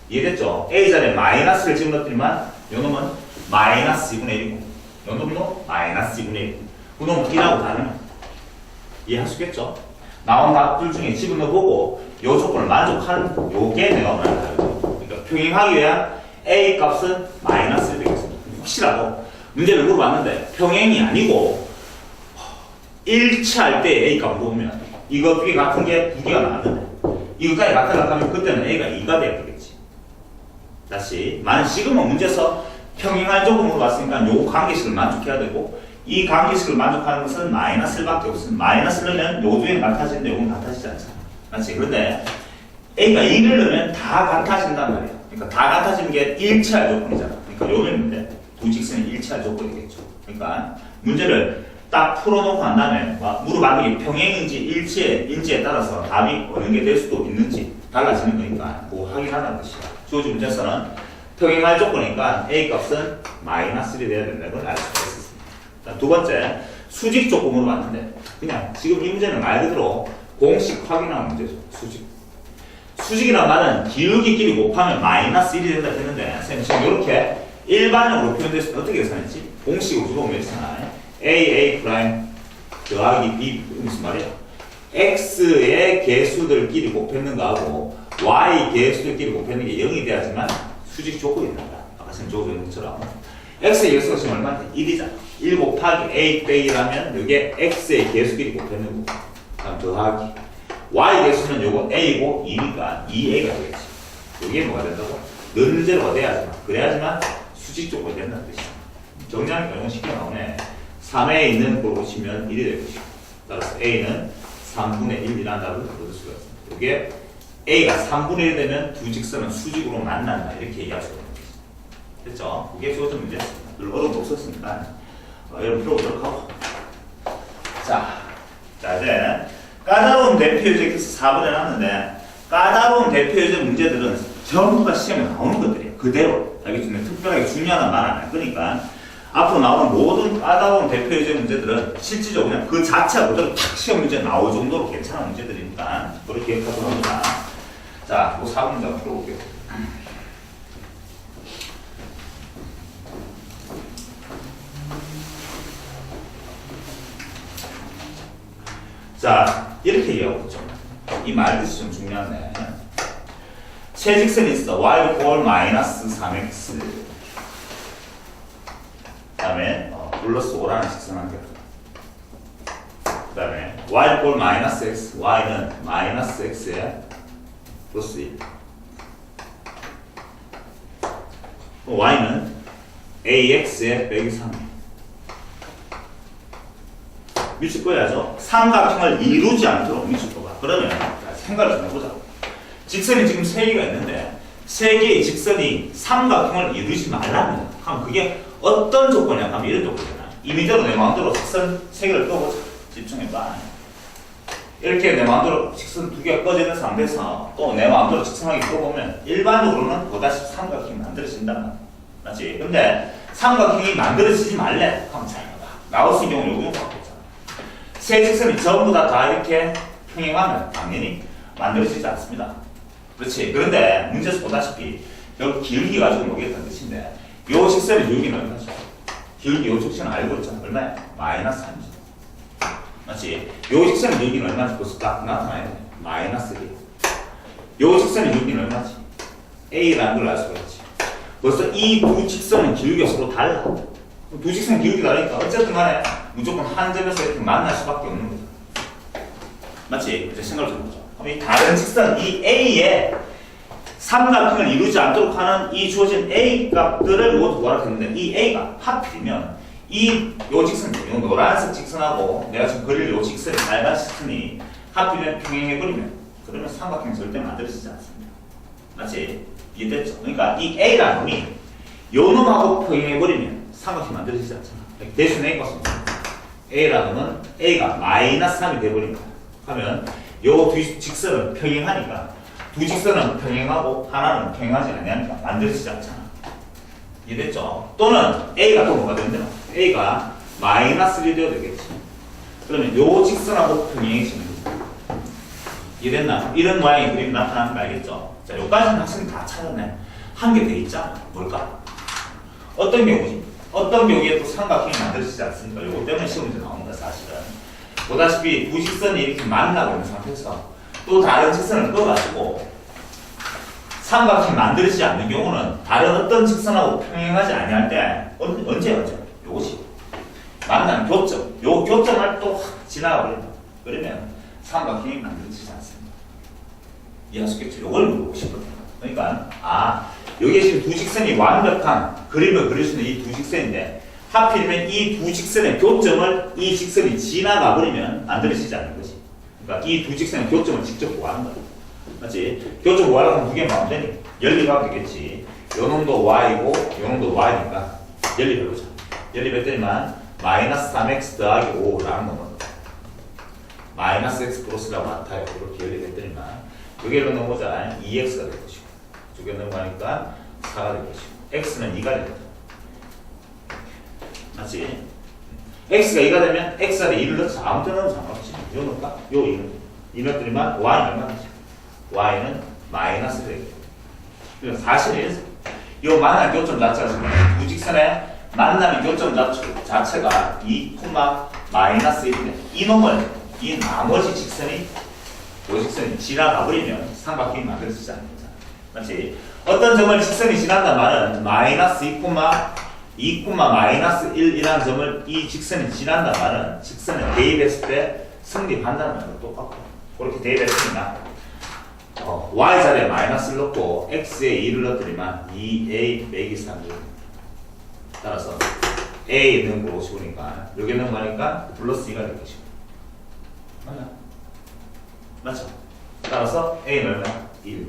이해됐죠? A자리에 마이너스를 집어넣었더니만 요놈은 마이너스 2분의 1이고 요놈도 마이너스 2분의 1. 그놈은 1하고 다르네. 이해할 수 있겠죠? 나온 답들 중에 집어넣어보고 요 조건을 만족하는 요게 내가 말하는 답이죠. 그러니까 평행하기 위한 A 값은 마이너스 1되겠습니다. 혹시라도 문제를 물어봤는데 평행이 아니고 일치할 때 A 값을 보면 이거 두 개 같은 게 두 개가 나왔는데 이거까지 같으면 그때는 A가 2가 돼야 되겠지. 다시 만약 지금은 문제에서 평행할 조건으로 봤으니까 요 관계식을 만족해야 되고 이 관계식을 만족하는 것은 마이너스 1밖에 없습니다. 마이너스를 넣으면 요 두 개는 같아지는데 요건 같아지지 않잖아. 맞지? 그런데 A가 2를 넣으면 다 같아진단 말이야. 그러니까 다 같아지는 게 일치할 조건이잖아. 그러니까 요는 문제. 두 직선이 일치할 조건이겠죠. 그러니까 문제를 딱 풀어놓고 난 다음에 물어봤는 게 평행인지 일치인지에 따라서 답이 어느 게 될 수도 있는지 달라지는 거니까 그거 확인하라는 것이야. 주어진 문제에서는 평행할 조건이니까 A 값은 마이너스 1이 돼야 된다는 걸 알 수가 있었습니다. 자, 두 번째, 수직 조건으로 봤는데 그냥 지금 이 문제는 말 그대로 공식 확인하는 문제죠. 수직이란 말은 기울기끼리 곱하면 마이너스 1이 된다 했는데 선생님 지금 이렇게 일반적으로 표현됐을 때 어떻게 계산했지? 공식으로 주로 했잖아. A 프라임 더하기 B 무슨 말이야? X의 개수들끼리 곱했는 거하고 Y 개수들끼리 곱했는 게 0이 돼야지만 수직 조건이 된다. 아까 선생님 조건 것처럼 X의 개수가 지금 얼마인데? 1이잖아. 1 곱하기 A 빼기라면 이게 X의 개수끼리 곱했는 거고 다음 더하기 Y 개수는 요거 A고 2니까 2A가 되겠지. 이게 뭐가 된다고? 넣는 제로가 돼야지만 그래야지만 수직 조건이 된다는 뜻이야. 정리하니까 이건 쉽게 나오네. 3에 있는 걸 오시면 1이 될 것이고 따라서 A는 3분의 1이라는 답을 얻을 수가 있습니다. 이게 A가 3분의 1 되면 두 직선은 수직으로 만난다 이렇게 얘기할 수가 있는 거죠. 됐죠? 그게 주어진 문제였습니다. 늘 어려움도 없었으니까 여러분 풀어보도록 하고 자 이제 까다로운 대표 요제에서 4번에 놨는데 까다로운 대표 요제 문제들은 전부가 시험에 나오는 것들이에요. 그대로 알겠죠? 특별하게 중요한 말 안 할 거니까 앞으로 나오는 모든 까다로운 대표 요제 문제들은 실질적으로 그냥 그 자체가 그대로 탁 시험 문제 나올 정도로 괜찮은 문제들이니까 그렇게 기억하도록 합니다. 자, 그 4번 문제 한번 풀어볼게요. 자, 이렇게 얘기하고 있죠. 이 말뜻이 좀 중요하네. 최직선이 있어. y 꼴 마이너스 3x 그 다음에 플러스 5라는 직선한 게. 그 다음에 y 꼴 마이너스 x, y는 마이너스 x에 플러스 1. y는 ax에 빼기 3. 밑줄 그어야죠. 삼각형을 이루지 않도록 밑줄 그어봐. 그러면 생각을 좀 해보자. 직선이 지금 3개가 있는데 3개의 직선이 삼각형을 이루지 말라면 하면 그게 어떤 조건이냐 하면 이런 조건이잖아. 이미대로 내 마음대로 직선 3개를 그어보자. 집중해봐. 이렇게 내 마음대로 직선 2개가 꺼지는 상태에서 또 내 마음대로 직선하게 그어보면 일반적으로는 보다시피 삼각형이 만들어진다. 맞지? 근데 삼각형이 만들어지지 말래 하면 잘 봐봐. 나올 수 있는 경우는 요거 갖고 있잖아. 세 직선이 전부 다 이렇게 평행하면 당연히 만들어지지 않습니다. 그렇지? 그런데 문제에서 보다시피 여기 길기 가지고 모르겠다는 뜻인데 요 직선의 길기는 얼마죠? 길기 요 직선은 알고 있잖아. 얼마야? 마이너스 3이죠. 맞지? 요 직선의 길기는 얼마지? 벌써 딱 나타나야 돼. 마이너스 1. 요 직선의 길기는 얼마지? A라는 걸 알 수가 있지. 벌써 이 두 직선의 길이가 서로 달라. 두 직선 길이가 다르니까 어쨌든 간에 무조건 한 점에서 이렇게 만날 수밖에 없는 거죠. 맞지? 이제 생각을 좀 해보자. 그럼 이 다른 직선, 이 A에 삼각형을 이루지 않도록 하는 이 주어진 A 값들을 모두 뭐라 했는데 이 A가 하필이면 요 직선, 요 노란색 직선하고 내가 지금 그릴 요 직선이 빨간 직선이 하필이면 평행해버리면 그러면 삼각형이 절대 만들어지지 않습니다. 맞지? 이해됐죠? 그러니까 이 A라는 놈이 요 놈하고 평행해버리면 삼각형이 만들어지지 않잖아. 대신 A 값은 A라는 놈은 A가 마이너스 3이 돼버린다. 하면 요 두 직선은 평행하니까 두 직선은 평행하고 하나는 평행하지 않으니까 만들어지지 않잖아. 이해됐죠? 또는 A가 또 뭐가 된다? A가 마이너스 1이 되어야 되겠지. 그러면 요 직선하고 평행해지는 거지. 이해됐나? 이런 모양의 그림이 나타나는 거 알겠죠? 자, 여기까지는 학생이 다 찾았네. 한 개 더 있잖아. 뭘까? 어떤 경우지? 어떤 경우에 또 삼각형이 만들어지지 않습니까? 요거 때문에 시험 문제 나오는 거야, 사실은. 보다시피 두 직선이 이렇게 만나고 있는 상태에서 또 다른 직선을 그어가지고 삼각형이 만들어지지 않는 경우는 다른 어떤 직선하고 평행하지 아니할 때 언제? 요것이 만나는 교점. 요 교점을 또 확 지나가 버린다. 그러면 삼각형이 만들어지지 않습니다. 이해할 수 있겠죠? 요걸 물어보고 싶거든요. 그러니까 여기에 지금 두 직선이 완벽한 그림을 그릴 수 있는 이 두 직선인데 하필이면 이 두 직선의 교점을 이 직선이 지나가 버리면 만들어지지 않는 거지. 그러니까 이 두 직선의 교점을 직접 구하는 거야. 맞지? 교점 구하려고 하면 두 개 나오면 되니 연립하면 되겠지. 요 놈도 y고 요 놈도 y니까 연립해보자. 연립했더니만 마이너스 3x 더하기 5라는 놈은 마이너스 x 플러스라고 같아요. 이렇게 연립했더니만 두 개를 넣어보자. 2x가 될 것이고 두 개 넣어보니까 4가 될 것이고 x는 2가 될 거다. 맞지? x가 2가 되면 x 안에 2를 넣자. 아무 데나 넣으면 상관없지. 요 넣을까? 요 2 넣었더니만 y는 얼마나지? y는 마이너스 1. 그래서 사실은 요 만난 교점 자체가 지금 두 직선의 만남의 교점 자체가 2, 마이너스 1인데 이 놈을 이 나머지 직선이 요 직선이 지나가 버리면 삼각형이 만들어지지 않는 거잖아. 맞지? 어떤 점을 직선이 지난단 말은 마이너스 2, 마이너스 1이라는 점을 이 직선이 지난단 말은 직선에 대입했을 때 성립한다는 말과 똑같고 그렇게 대입했으니까 y자리에 마이너스를 넣고 x에 2를 넣더니만 2a 빼기 3이 따라서 a 넣은 거 55니까 여기 넣은 거니까 플러스 2가 될 것이고 맞나? 맞죠? 따라서 a는 얼마야? 1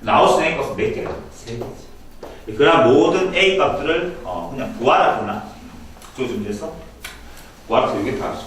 나올 수 있는 것은 몇 개가? 3개지. 그러한 모든 a 값들을 그냥 구하라거나 조준돼서 구하라서 이게 답이죠.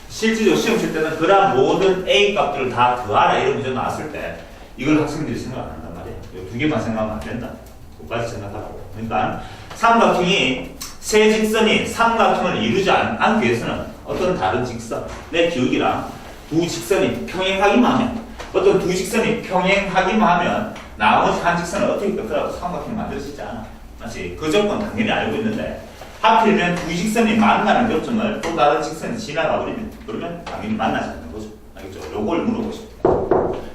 실제로 시험 칠 때는 그러한 모든 a 값들을 다 더하라 이런 문제 나왔을 때 이걸 학생들이 생각 안 한단 말이에요. 두 개만 생각하면 안 된다. 그것까지 생각하라고. 그러니까 삼각형이 세 직선이 삼각형을 이루지 않기 위해서는 어떤 다른 직선의 기울기랑 두 직선이 평행하기만 하면 어떤 두 직선이 평행하기만 하면 나머지 한 직선을 어떻게 꺾으라고 삼각형이 만들어지지 않아. 맞지? 그 조건 당연히 알고 있는데 하필이면 두 직선이 만나는 교점을 또 다른 직선이 지나가 버리면 그러면 당연히 만나지 않는 거죠. 알겠죠? 요걸 물어보고 싶다.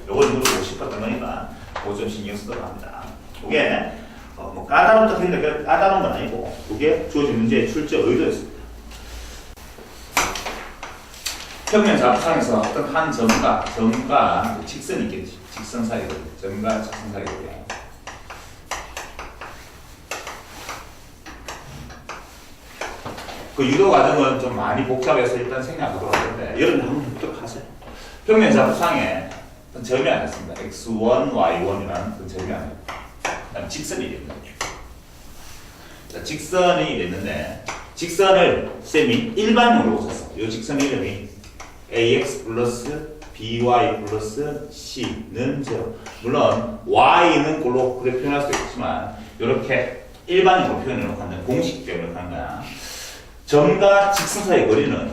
요걸 물어보고 싶었던 거니까 그거 좀 신경 쓰도록 합니다. 그게 뭐 까다롭다 했는데 까다로운 건 아니고 그게 주어진 문제의 출제 의도였습니다. 평면 자부상에서 어떤 한 점과 직선이 있겠지. 직선 사이거든. 점과 직선 사이거든. 그 유도 과정은 좀 많이 복잡해서 일단 생략하도록 하는데 여러분 한번 보도록 하세요. 평면 좌표상에 점이 안 했습니다. x1, y1이라는 점이 안 했고 그다음 직선이 있는 거예요. 직선이 있는데 직선을 쌤이 일반형으로 썼어. 이 직선 이름이 ax 플러스 by 플러스 c는 0. 물론 y는 그걸로 그래 표현할 수도 있지만 이렇게 일반적으로 표현해놓고 하는 공식 때문에 하는 거야. 점과 직선 사이의 거리는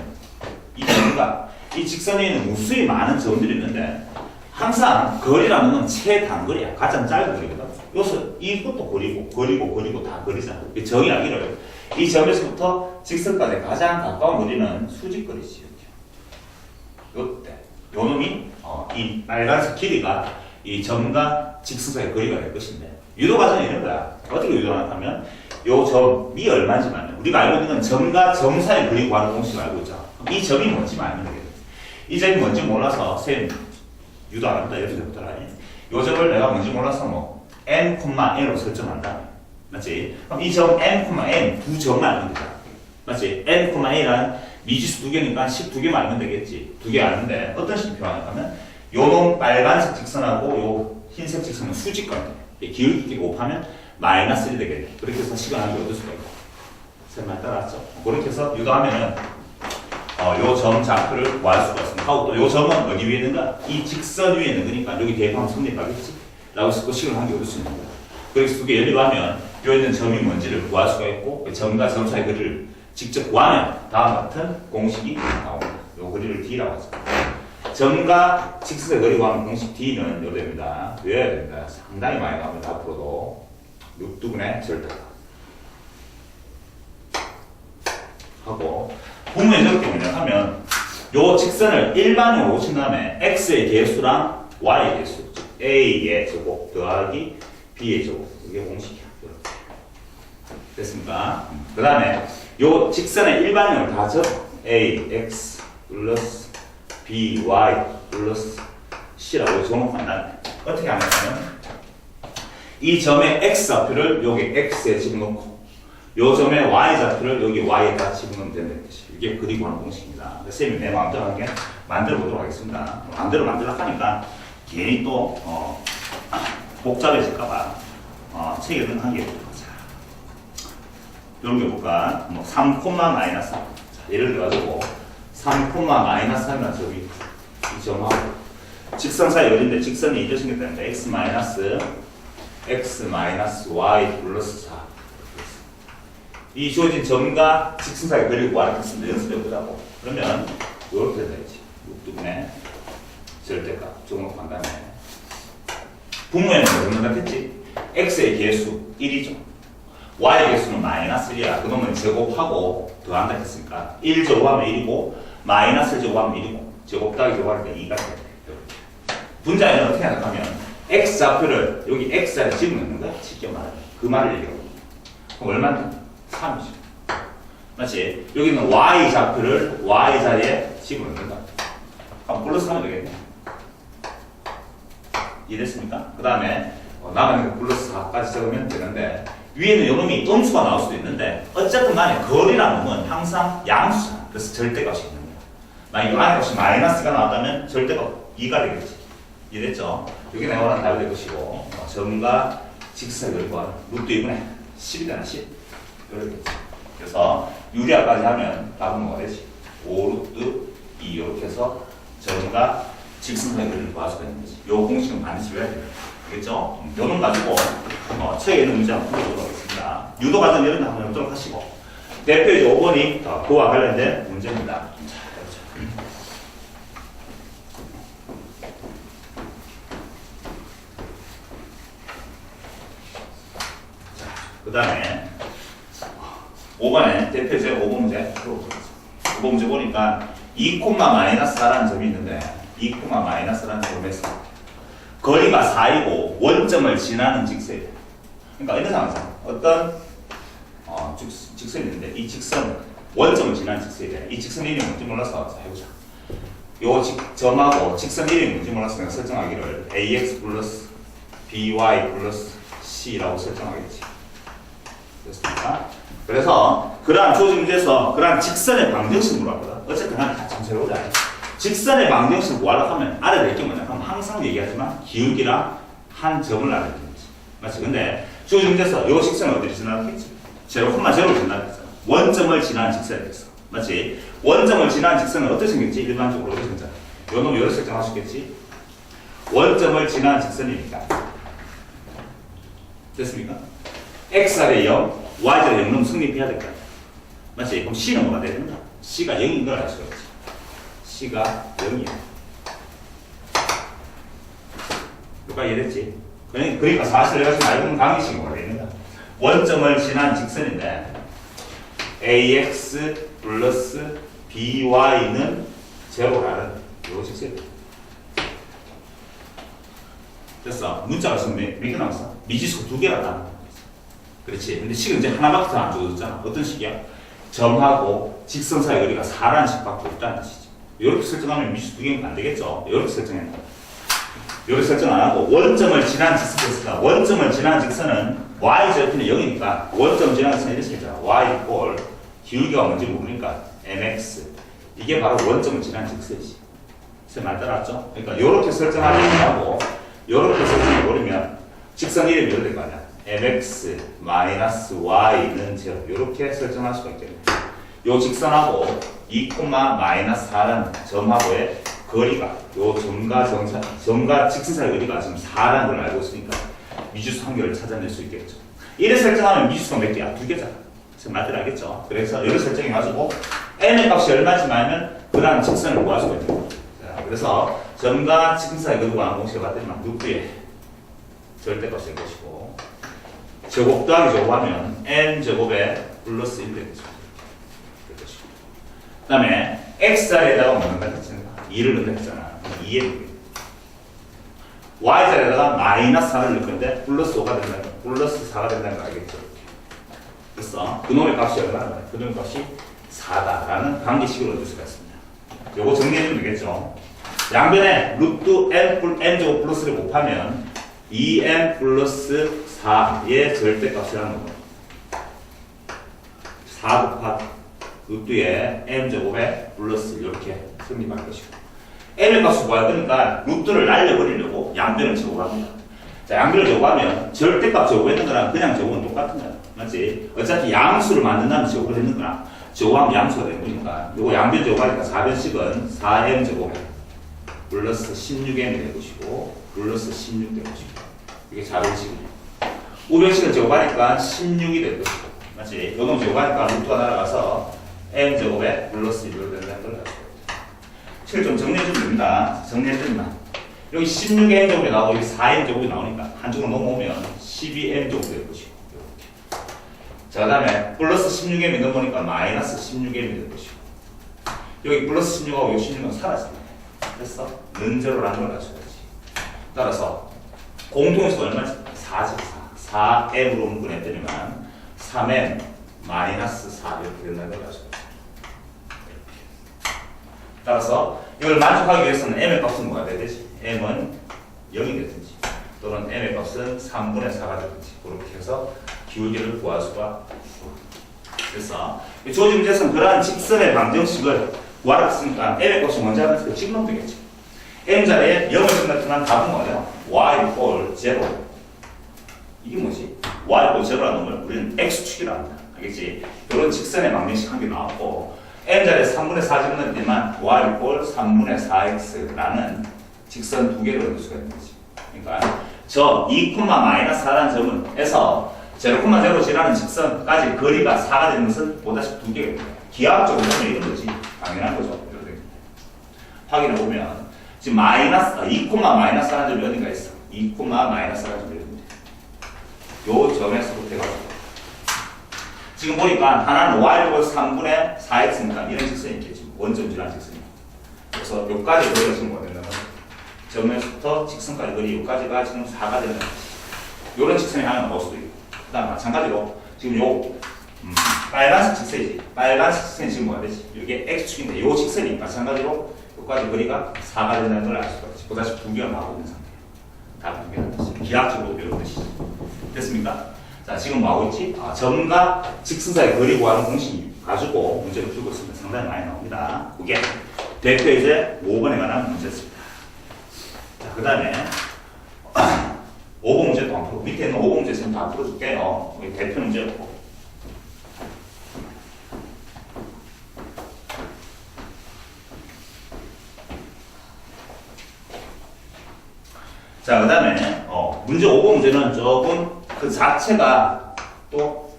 이 점과 이 직선에 있는 무수히 많은 점들이 있는데 항상 거리라는 건 최단거리야. 가장 짧은 거리거든. 여기서 이것도 거리고 다 거리잖아. 정의하기를 이 점에서부터 직선까지 가장 가까운 거리는 수직거리지. 이때 요 놈이 이 빨간색 길이가 이 점과 직선 사이의 거리가 될 것인데 유도 과정이 이런 거야. 어떻게 유도하냐면 요 점이 얼마지만 우리가 알고 있는 건 점과 점 사이의 거리 구하는 공식을 알고 있죠. 이 점이 뭔지 알면 되겠다. 이 점이 뭔지 몰라서 쌤 유도 안 한다 이렇게 되더라. 요 점을 내가 뭔지 몰라서 뭐 n, n으로 설정한다. 맞지? 그럼 이 점 n, n 두 점만 알면 되잖아. 맞지? n, n이란 미지수 두 개니까 12개만 알면 되겠지. 두 개 아는데 어떤 식으로 표현하냐면 요놈 빨간색 직선하고 요 흰색 직선은 수직관계. 기울기 곱하면 마이너스 1이 되겠네. 그렇게 해서 시간 한개 얻을 수가 있고. 쌤말 따라왔죠? 그렇게 해서 유도하면은 요 점 좌표를 구할 수가 있습니다. 하고 또 요 점은 어디 위에 있는가? 이 직선 위에 있는 거니까 여기 대입하면 성립하겠지? 라고 해서 또 시간 한개 얻을 수 있는 거야. 그래서 두 개 연립하면 요 있는 점이 뭔지를 구할 수가 있고 점과 점 사이 거리를 직접 구하면 다음 같은 공식이 나옵니다. 요 거리를 D라고 하죠. 점과 직선의 거리 구하는 공식 D는 요 됩니다. 외워야 됩니다. 상당히 많이 나옵니다. 앞으로도 6두분의 절대값 하고 분모의 적게 뭐냐 하면 요 직선을 일반으로 오신 다음에 x의 개수랑 y의 개수 a의 제곱 더하기 b의 제곱 이게 공식이야. 이렇게 됐습니까? 그 다음에 요 직선의 일반형을 다 접 a, x 플러스 b, y 플러스 c라고 정목한다. 어떻게 하냐면 이 점의 x 좌표를 여기 x에 집어넣고 요 점의 y 좌표를 여기 y에다 집어넣으면 된다는 뜻이. 이게 그리고 하는 공식입니다. 쌤이 내 마음대로 하는 게 만들어 보도록 하겠습니다. 마음대로 만들려고 하니까 괜히 또 복잡해질까봐 책에 등하게 해보도록 하자. 이런 게 볼까? 뭐 3, 마이너스 3. 자, 예를 들어가지고 3, 마이너스 3이라는 저기 이 점하고 직선 사이 어딘데 직선이 이렇게 생겼다는데 x 마이너스 y 플러스 4. 이 주어진 점과 직선 사이 거리를 구하는 것을 연습해보자고. 그러면 이렇게 되지. 6두분의 절대값 정목한 다음에 분모에는 뭐 정답했지? x의 개수 1이죠. y의 개수는 마이너스 1이야. 그러면 제곱하고 더한다 했으니까 1 제곱하면 1이고 마이너스 제곱하면 1이고 제곱 더하기 제곱하니까 2가 돼. 분자에는 어떻게 하냐면 x 좌표를 여기 x에 집어넣는 거야. 쉽게 말하면 그 말을 얘기하고. 그럼 얼마나? 3이죠. 맞지? 여기는 y 좌표를 y 자리에 집어넣는다. 그럼 플러스 하면 되겠네. 이해됐습니까? 그 다음에 남은 플러스 4까지 적으면 되는데 위에는 요놈이 음수가 나올 수도 있는데 어쨌든 간에 거리라는 건 항상 양수잖아. 그래서 절대값이 있는 거야. 만약 이 안에 값이 마이너스가 나왔다면 절대값 2가 되겠지. 이해됐죠? 여기 내가 원하는 답이 될 것이고 점과 직선의 거리가 루트 2분의 10이잖아. 10. 이렇게. 그래서 유리화까지 하면 답은 뭐가 되지? 5루트 2 이렇게 해서 점과 직선의 거리를 구할 수가 있는 거지. 이 공식은 반드시 외워야 돼요. 알겠죠? 요놈 가지고 책에 있는 문제 한번 풀어보도록 하겠습니다. 유도 과정 이런 데 한번 좀 하시고 대표이제 5번이 그와 관련된 문제입니다. 그 다음에 5번에 대표제 5번 문제 풀어보겠습니다. 5번 문제 보니까 2, 마이너스 4라는 점이 있는데 2, 마이너스라는 점에서 거리가 4이고 원점을 지나는 직선이에요. 그러니까 이런 상황에서 어떤 직선이 있는데 이 직선 원점을 지나는 직선이에요. 이 직선 이름이 뭔지 몰라서 자, 해보자. 요 점하고 직선 이름이 뭔지 몰라서 내가 설정하기를 ax 플러스 by 플러스 c라고 설정하겠지. 됐습니까? 그래서 그러한 조직 문제에서 그러한 직선의 방정식 물어봤거든. 어쨌든 다 참고해보자. 직선의 방정식 구하려고 하면 알아야 될 게 뭐냐? 그럼 항상 얘기하지만 기울기랑 한 점을 알아야 되는 거지. 맞지? 근데 조직 문제에서 이 직선은 어디를 지나갔겠지? 제로콤마 제로를 지나갔어. 원점을 지나는 직선이 됐어. 맞지? 원점을 지나는 직선은 어떻게 생겼지? 일반적으로 어떻게 생겼잖아. 요 놈 요렇게 설정하셨겠지? 원점을 지나는 직선이니까. 됐습니까? x절에 0, y절에 0 놈 성립해야 될 거야. 맞지? 그럼 c는 뭐가 돼야 된다? c가 0인 걸 알 수가 있지. c가 0이야. 누가 이해됐지? 그러니까 사실 내가 지금 알고 있는 관계식이 뭐가 되는 거야? 원점을 지난 직선인데 ax 플러스 by는 제로라는 요 직선이야. 됐어. 문자가 지금 몇 개 나왔어? 미지수 2개라다. 그렇지. 근데 식은 이제 하나밖에 더 안 줘줬잖아. 어떤 식이야? 점하고 직선 사이 거리가 4라는 식밖에 없다는 뜻이지. 이렇게 설정하면 미지수 2개는 안 되겠죠. 이렇게 설정했는 거야. 이렇게 설정 안 하고 원점을 지난 직선이 있으니까 원점을 지난 직선은 y절편이 0이니까 원점 지난 직선이 이렇게 생겼잖아. y 꼴 기울기가 뭔지 모르니까 mx 이게 바로 원점을 지난 직선이지. 말 따랐죠? 그러니까 이렇게 설정하지 않고 이렇게 설정해버리면 직선 이름이 이렇게 될 거 아니야. mx 마이너스 y는 제로 이렇게 설정할 수가 있겠네. 요 직선하고 2, 마이너스 4라는 점하고의 거리가 요 점과 직선 사이 거리가 지금 4라는 걸 알고 있으니까 미지수 한 개를 찾아낼 수 있겠죠. 이래 설정하면 미지수가 몇 개야? 2개잖아. 지금 말들 알겠죠? 그래서 이를 설정해가지고 n의 값이 얼마인지 알면 그 다음 직선을 구할 수가 있는 거야. 그래서 점과 직선 사이 거리가 공식을 봤더니만 루트의 절대값이 될 것이고 제곱 더하기 제곱하면 n제곱에 플러스 1 될 것이고 그 다음에 x자리에다가 뭐 넣는다 했잖아. 2를 넣는다 했잖아. 2에 y자리에다가 마이너스 4를 넣을 건데 플러스 5가 된다. 플러스 4가 된다는 거 알겠죠? 그래서 그놈의 값이 얼마나? 그놈의 값이 4다라는 관계식을 얻을 수가 있습니다. 요거 정리해주면 되겠죠? 양변에 루트 n제곱 플러스를 곱하면 2n 플러스 4의 절대값이라는 거고 4 곱하기 루트에 n제곱에 플러스 이렇게 성립할 것이고 n의 값을 구할 거니까 루트를 날려버리려고 양변을 제곱합니다. 자, 양변을 제곱하면 절대값 제곱했는 거랑 그냥 제곱은 똑같은 거야. 맞지? 어차피 양수를 만든다면 제곱을 했는 거나 제곱하면 양수가 되는 거니까 요거 양변 제곱하니까 4변식은 4m 제곱에 플러스 16m이 될 것이고 플러스 16 될 것이고 이게 4변식이에요. 우변식은 제곱하니까 16이 될 것이고 맞지? 요놈 제곱하니까 루트가 날아가서 m제곱에 플러스 1로 된다는 걸 알고 식을 좀 정리해주면 됩니다. 정리해주면 여기 16m제곱이 나오고 여기 4m제곱이 나오니까 한쪽으로 넘어오면 12m제곱 될 것이고 이렇게. 자, 그 다음에 플러스 16m이 넘어오니까 마이너스 16m이 될 것이고 여기 플러스 16하고 여기 16은 사라집니다. 됐어? 는제로라는 걸 알수 있지. 따라서 공통에서 얼마지? 4지 4. 4m으로 분해했더니만 3m 마이너스 4 이렇게 된다는 걸 알수 있지. 따라서 이걸 만족하기 위해서는 m의 값은 뭐가 돼야 되지? m은 0이 되든지 또는 m의 값은 3분의 4가 되든지 그렇게 해서 기울기를 구할 수가 있고 그래서 주어진 문제에서는 그러한 직선의 방정식을 구하라 했으니까 m의 값이 먼저 하면서 찍으면 되겠지. m자리에 0을 생각하면 답은 뭐예요? y 꼴 0 이게 뭐지? y 꼴 0라는 놈을 우리는 x축이라 합니다. 알겠지? 이런 직선의 방정식 한 개 나왔고 m자리에 3분의 4 집어넣었지만 y 꼴 3분의 4x라는 직선 2개를 얻을 수가 있는 거지. 그러니까 저 2, 마이너스 4라는 점에서 0,0 지나는 직선까지 거리가 4가 되는 것은 보다시피 2개가 됩니다. 기하학적으로 보면 이런 거지. 당연한 거죠. 확인해 보면 지금 마이너스 2, 마이너스 4라는 점이 어딘가 있어. 2, 마이너스 4라는 점이 어딘가 요 점에서부터 해가지고 지금 보니까 하나는 y를 3분의 4x니까 이런 직선이 있겠지. 원점 지나는 직선이. 그래서 요까지 거리가 지금 뭐 된다면 점에서부터 직선까지 거리 요까지가 지금 4가 되는 거지. 요런 직선이 하나 나올 수도 있고 그 다음 마찬가지로 지금 요 빨간색 직선이지. 빨간색 직선이 지금 뭐가 되지? 이게 x축인데 요 직선이 마찬가지로 요까지 거리가 4가 된다는 걸 알 수가 있지. 보다시피 2개가 나오고 있는 상태예요. 다 2개가 됐어요. 기하학적으로 이런 뜻이죠. 됐습니까? 자, 지금 뭐 하고 있지? 점과 직선 사이 거리 구하는 공식 가지고 문제를 풀고 있습니다. 상당히 많이 나옵니다. 그게 대표 이제 5번에 관한 문제였습니다. 자, 그 다음에 5번 문제 또 안 풀고 밑에 있는 5번 문제 지금 다 풀어줄게요. 여기 대표 문제였고. 자, 그 다음에 문제 5번 문제는 조금 그 자체가 또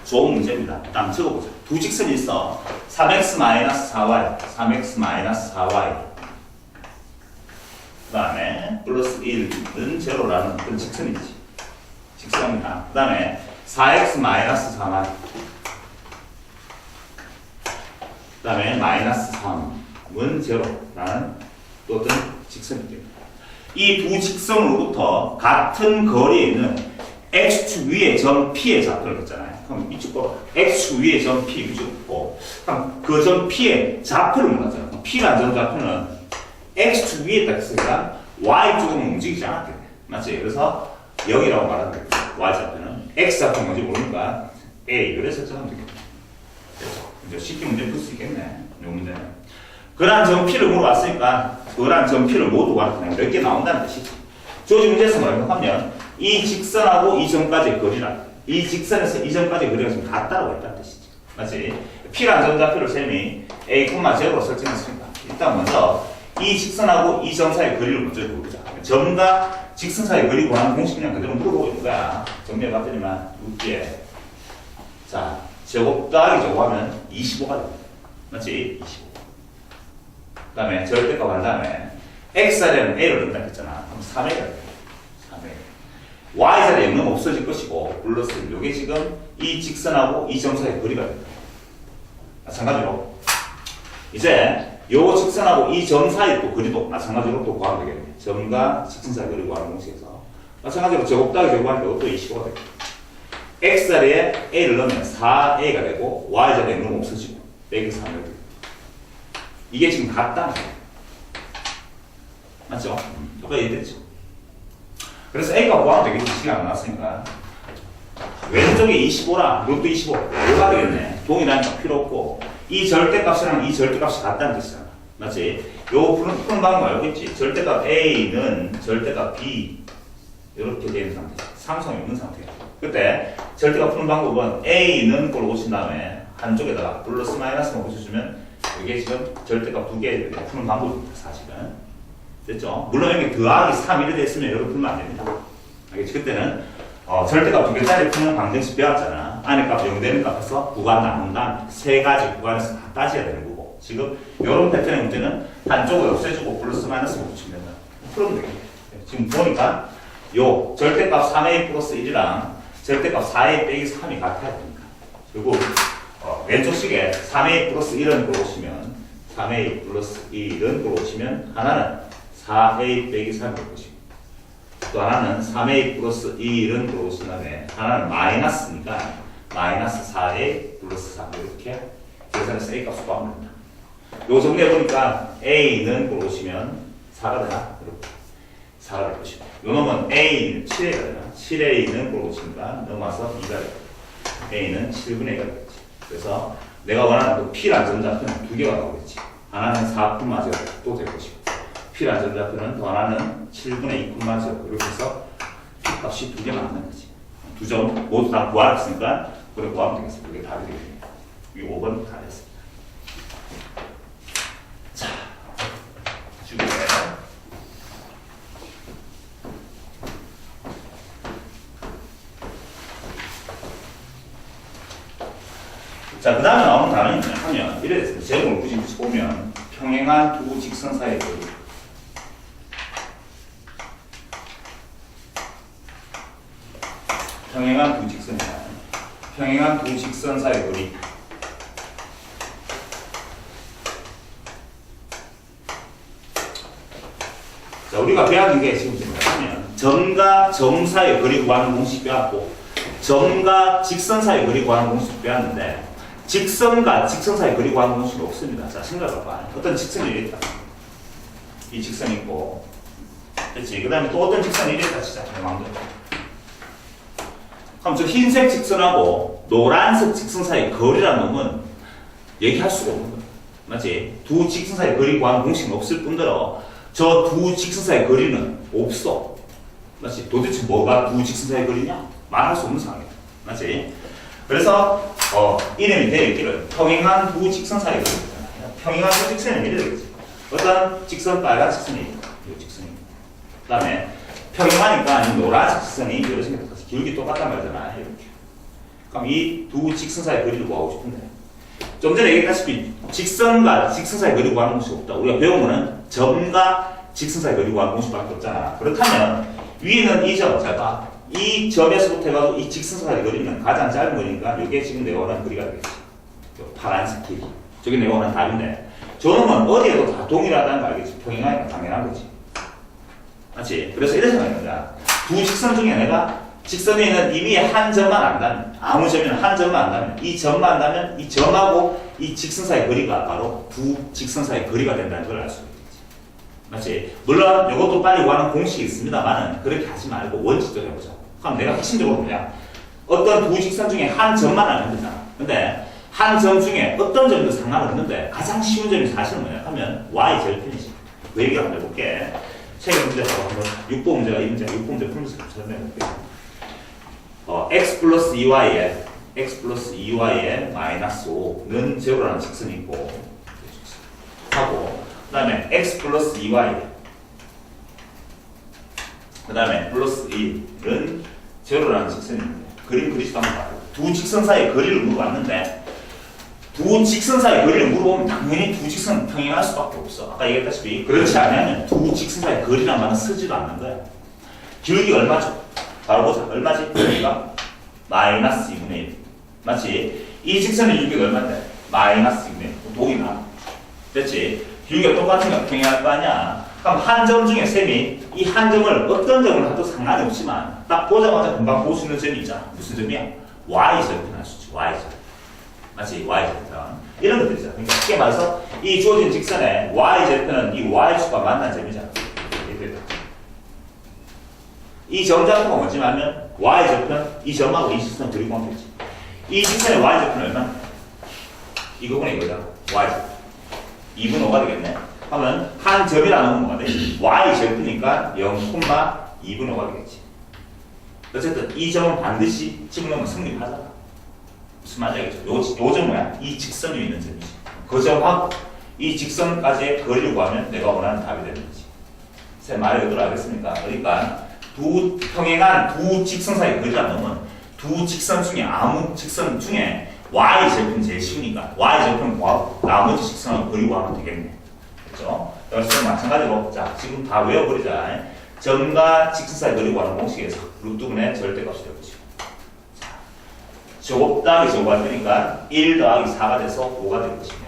좋은 문제입니다. 일단 적어보자. 두 직선이 있어. 3x-4y, 3x-4y. 그 다음에 플러스 1은 제로라는 그런 직선이지. 직선입니다. 그 다음에 4x-4y. 그 다음에 마이너스 3은 제로라는 또 어떤 직선이 됩니다. 이 두 직선으로부터 같은 거리에 있는 x축 위의 점 P의 좌표를 했잖아요. 그럼 이쪽 거 x축 위의 점 P 이쪽 거. 그럼 그 점 P의 좌표를 물었잖아요. P라는 점 좌표는 x축 위에 딱 있으니까 y쪽은 움직이지 않았겠네. 맞지? 그래서 0이라고 말하는 거예요. y 좌표는 x 좌표는 뭔지 모르니까 a 그래서 설정하면 되겠네. 이제 쉽게 문제 풀 수 있겠네. 이 문제는. 그러한 점 P를 물어봤으니까 그러한 점 P를 모두 구하는 그냥 몇 개 나온다는 뜻이지. 조지 문제에서 뭐라고 하면 이 직선하고 이 점까지의 거리라. 이 직선에서 이 점까지의 거리가 지금 같다고 했다는 뜻이지. 맞지? P라는 점 좌표를 셈이 A, 제로로 설정했으니까 일단 먼저 이 직선하고 이 점 사이의 거리를 먼저 구해보자. 점과 직선 사이의 거리 구하는 공식 그냥 그대로 물어보고 있는 거야. 정리해봤더니만 웃기에 자, 제곱 더하기 제곱하면 25가 됩니다. 맞지? 25. 그 다음에 절대값 한 다음에 x자리에는 a를 넣는다 했잖아. 그럼 3a가 돼요. 3a. y자리에 0은 없어질 것이고 플러스 이게 지금 이 직선하고 이 점 사이의 거리가 됩니다. 마찬가지로 이제 요 직선하고 이 점 사이의 또 거리도 마찬가지로 또 구하면 되겠네. 점과 직선 사이 거리 구하는 공식에서 마찬가지로 제곱 더하기 제곱하니까 또 25가 되고 x자리에 a를 넣으면 4a가 되고 y자리에 0은 없어지고 빼기 3이 되고 이게 지금 같다는 거예요. 맞죠? 누가 이해됐죠? 그래서 A가 구하면 되겠지. 시간 안 나왔으니까. 왼쪽에 25라, 이것도 25. 뭐가 되겠네. 동일하니까 필요 없고. 이 절대값이랑 이 절대값이 같다는 뜻이잖아. 맞지? 요 푸는 방법 알고 있지? 절대값 A는 절대값 B. 이렇게 되는 상태. 상성이 없는 상태야. 그때 절대값 푸는 방법은 A는 걸 오신 다음에 한쪽에다가 플러스 마이너스만 붙여주면 이게 지금 절대값 두 개 푸는 방법입니다, 사실은. 됐죠? 물론 여기 더하기 3 이렇게 됐으면 여기 풀면 안 됩니다. 알겠지? 그때는 절대값 두 개짜리 푸는 방정식 배웠잖아. 안에 값 0 되는 값에서 구간 나눈다. 세 가지 구간에서 다 따져야 되는 거고. 지금 이런 패턴의 문제는 한쪽을 없애주고 플러스 마이너스만 붙이면 된다. 풀면 되겠네. 지금 보니까 요 절대값 3a 플러스 1이랑 절대값 4a 빼기 3이 같아야 됩니다. 그리고 왼쪽 식에 3a 플러스 1은 들어오시면 3a 플러스 1은 들어오시면 하나는 4a 빼기 3이 될 것이고 또 하나는 3a 플러스 1은 들어오신 다음에 하나는 마이너스니까 마이너스 4a 플러스 3 이렇게 계산해서 a 값을 구하면 됩니다. 요 정리해보니까 a는 들어오시면 4가 되나? 이렇게 4가 될 것이고 요 놈은 a 7a가 되나? 7a는 들어오시니까 넘어와서 2가 되고 a는 7분의 2가 되겠지. 그래서 내가 원하는 그 P라는 점좌표는 두 개가 나오겠지. 하나는 4콤마제로 될 것이고 P라는 점좌표는 더 하나는 7분의 2콤마제로 이렇게 해서 P 값이 두 개만 남는 거지. 두 점 모두 다 구하였으니까 그래 구하면 되겠습니다. 그게 답이 되겠네요. 이 5번 다 됐습니다. 자, 주변에 자, 그 다음에 나오는 단어는 뭐냐 하면 이래 됐습니다. 제목을 굳이 보면 평행한 두 직선 사이의 거리. 평행한 두 직선이다. 평행한 두 직선 사이의 거리. 자, 우리가 배웠는 게 지금 뭐냐면 점과 점 사이의 거리 구하는 공식 배웠고 점과 직선 사이의 거리 구하는 공식 배웠는데 직선과 직선 사이 거리 구하는 공식이 없습니다. 자, 생각해봐. 어떤 직선이 이래 있다. 이 직선이 있고, 그렇지. 그 다음에 또 어떤 직선이 이래 있다. 진짜 내 마음대로. 그럼 저 흰색 직선하고 노란색 직선 사이 거리라는 놈은 얘기할 수가 없는 거야. 맞지? 두 직선 사이 거리 구하는 공식은 없을 뿐더러 저 두 직선 사이 거리는 없어. 맞지? 도대체 뭐가 두 직선 사이 거리냐? 말할 수 없는 상황이야. 맞지? 그래서 이름이 되어 있기를 평행한 두 직선 사이 거리. 평행한 두 직선은 이래 되겠지. 어떤 직선 빨간 직선이 이 직선이. 그 다음에 평행하니까 이 노란색 직선이 이렇게 생겼다. 길기 똑같단 말이잖아. 이렇게. 그럼 이 두 직선 사이 거리를 구하고 싶은데 좀 전에 얘기했다시피 직선과 직선 사이 거리 구하는 공식이 없다. 우리가 배운 거는 점과 직선 사이 거리 구하는 공식밖에 없잖아. 그렇다면 위에는 이 점, 잘 봐. 이 점에서부터 해가지고 이 직선 사이 거리는 가장 짧은 거리니까 이게 지금 내가 원하는 거리가 되겠지. 파란색 길이. 저게 내가 원하는 답인데 저놈은 어디에도 다 동일하다는 거 알겠지. 평행하니까 당연한 거지. 맞지? 그래서 이런 생각이 듭니다. 두 직선 중에 내가 직선 위에는 이미 한 점만 안다면, 아무 점이나 한 점만 안다면, 이 점만 안다면 이 점하고 이 직선 사이 거리가 바로 두 직선 사이 거리가 된다는 걸 알 수 있겠지. 맞지? 물론 이것도 빨리 구하는 공식이 있습니다만은 그렇게 하지 말고 원칙대로 해보자. 그럼 내가 핵심적으로 뭐냐? 어떤 두 직선 중에 한 점만 알면 되잖아. 근데 한 점 중에 어떤 점도 상관없는데 가장 쉬운 점이 사실은 뭐냐 하면 y 제일 편이지. 그 얘기를 한번 해볼게. 최근 문제가 6번 문제가 이 문제가 6번 문제 풀면서 설명해볼게. x 플러스 2y에 마이너스 5는 제로라는 직선이 있고 하고 그 다음에 x 플러스 2y 그 다음에 플러스 1은 제로라는 직선이 있는데 그림 그리지도 않고 두 직선 사이 거리를 물어봤는데 두 직선 사이 거리를 물어보면 당연히 두 직선은 평행할 수밖에 없어. 아까 얘기했다시피 그렇지 않으면 두 직선 사이 거리란 말은 쓰지도 않는 거야. 기울기가 얼마죠? 바로 보자. 얼마지? 기울기가 마이너스 2분의 1. 맞지? 이 직선의 기울기가 얼마인데? 마이너스 2분의 1. 동이나. 됐지? 기울기가 똑같은 거 평행할 거 아니야. 그럼 한 점 중에 쌤이 이 한 점을 어떤 점을 해도 상관이 없지만 딱 보자마자 금방 볼 수 있는 점이 있잖아. 무슨 점이야? Y절편 할 수 있지. Y절. 맞지? Y절편. 이런 것들이잖아. 그러니까 쉽게 말해서 이 주어진 직선에 Y절편은 이 Y수가 만난 점이잖아. 이 점좌표가 뭐지 하면 Y절편, 이 점하고 이 직선 둘이 구하면 되지. 이 직선의 Y절편은 얼마? 이거분의 이거잖아. Y절편. 2분 5가 되겠네. 하면 한 점이라는 건 뭐가 돼? Y절편이니까 0,2분 5가 되겠지. 어쨌든 이 점은 반드시 집어넣으면 성립하잖아. 무슨 말인지 알겠죠? 요 점 뭐야? 이 직선 위에 있는 점이지. 그 점하고 이 직선까지의 거리를 구하면 내가 원하는 답이 되는 거지. 제 말을 이대로 알겠습니까? 그러니까 두 평행한 두 직선 사이 거리라는 놈은 두 직선 중에 아무 직선 중에 Y절편 제일 쉬우니까 Y절편 구하고 나머지 직선하고 거리 구하면 되겠네. 그렇죠? 여기서 마찬가지로 자 지금 다 외워버리자. 점과 직선 사이 거리 구하는 공식에서 루트분의 절대값이 되어보시고 제곱 더하기 제곱가 되니까 1 더하기 4가 돼서 5가 될 것이며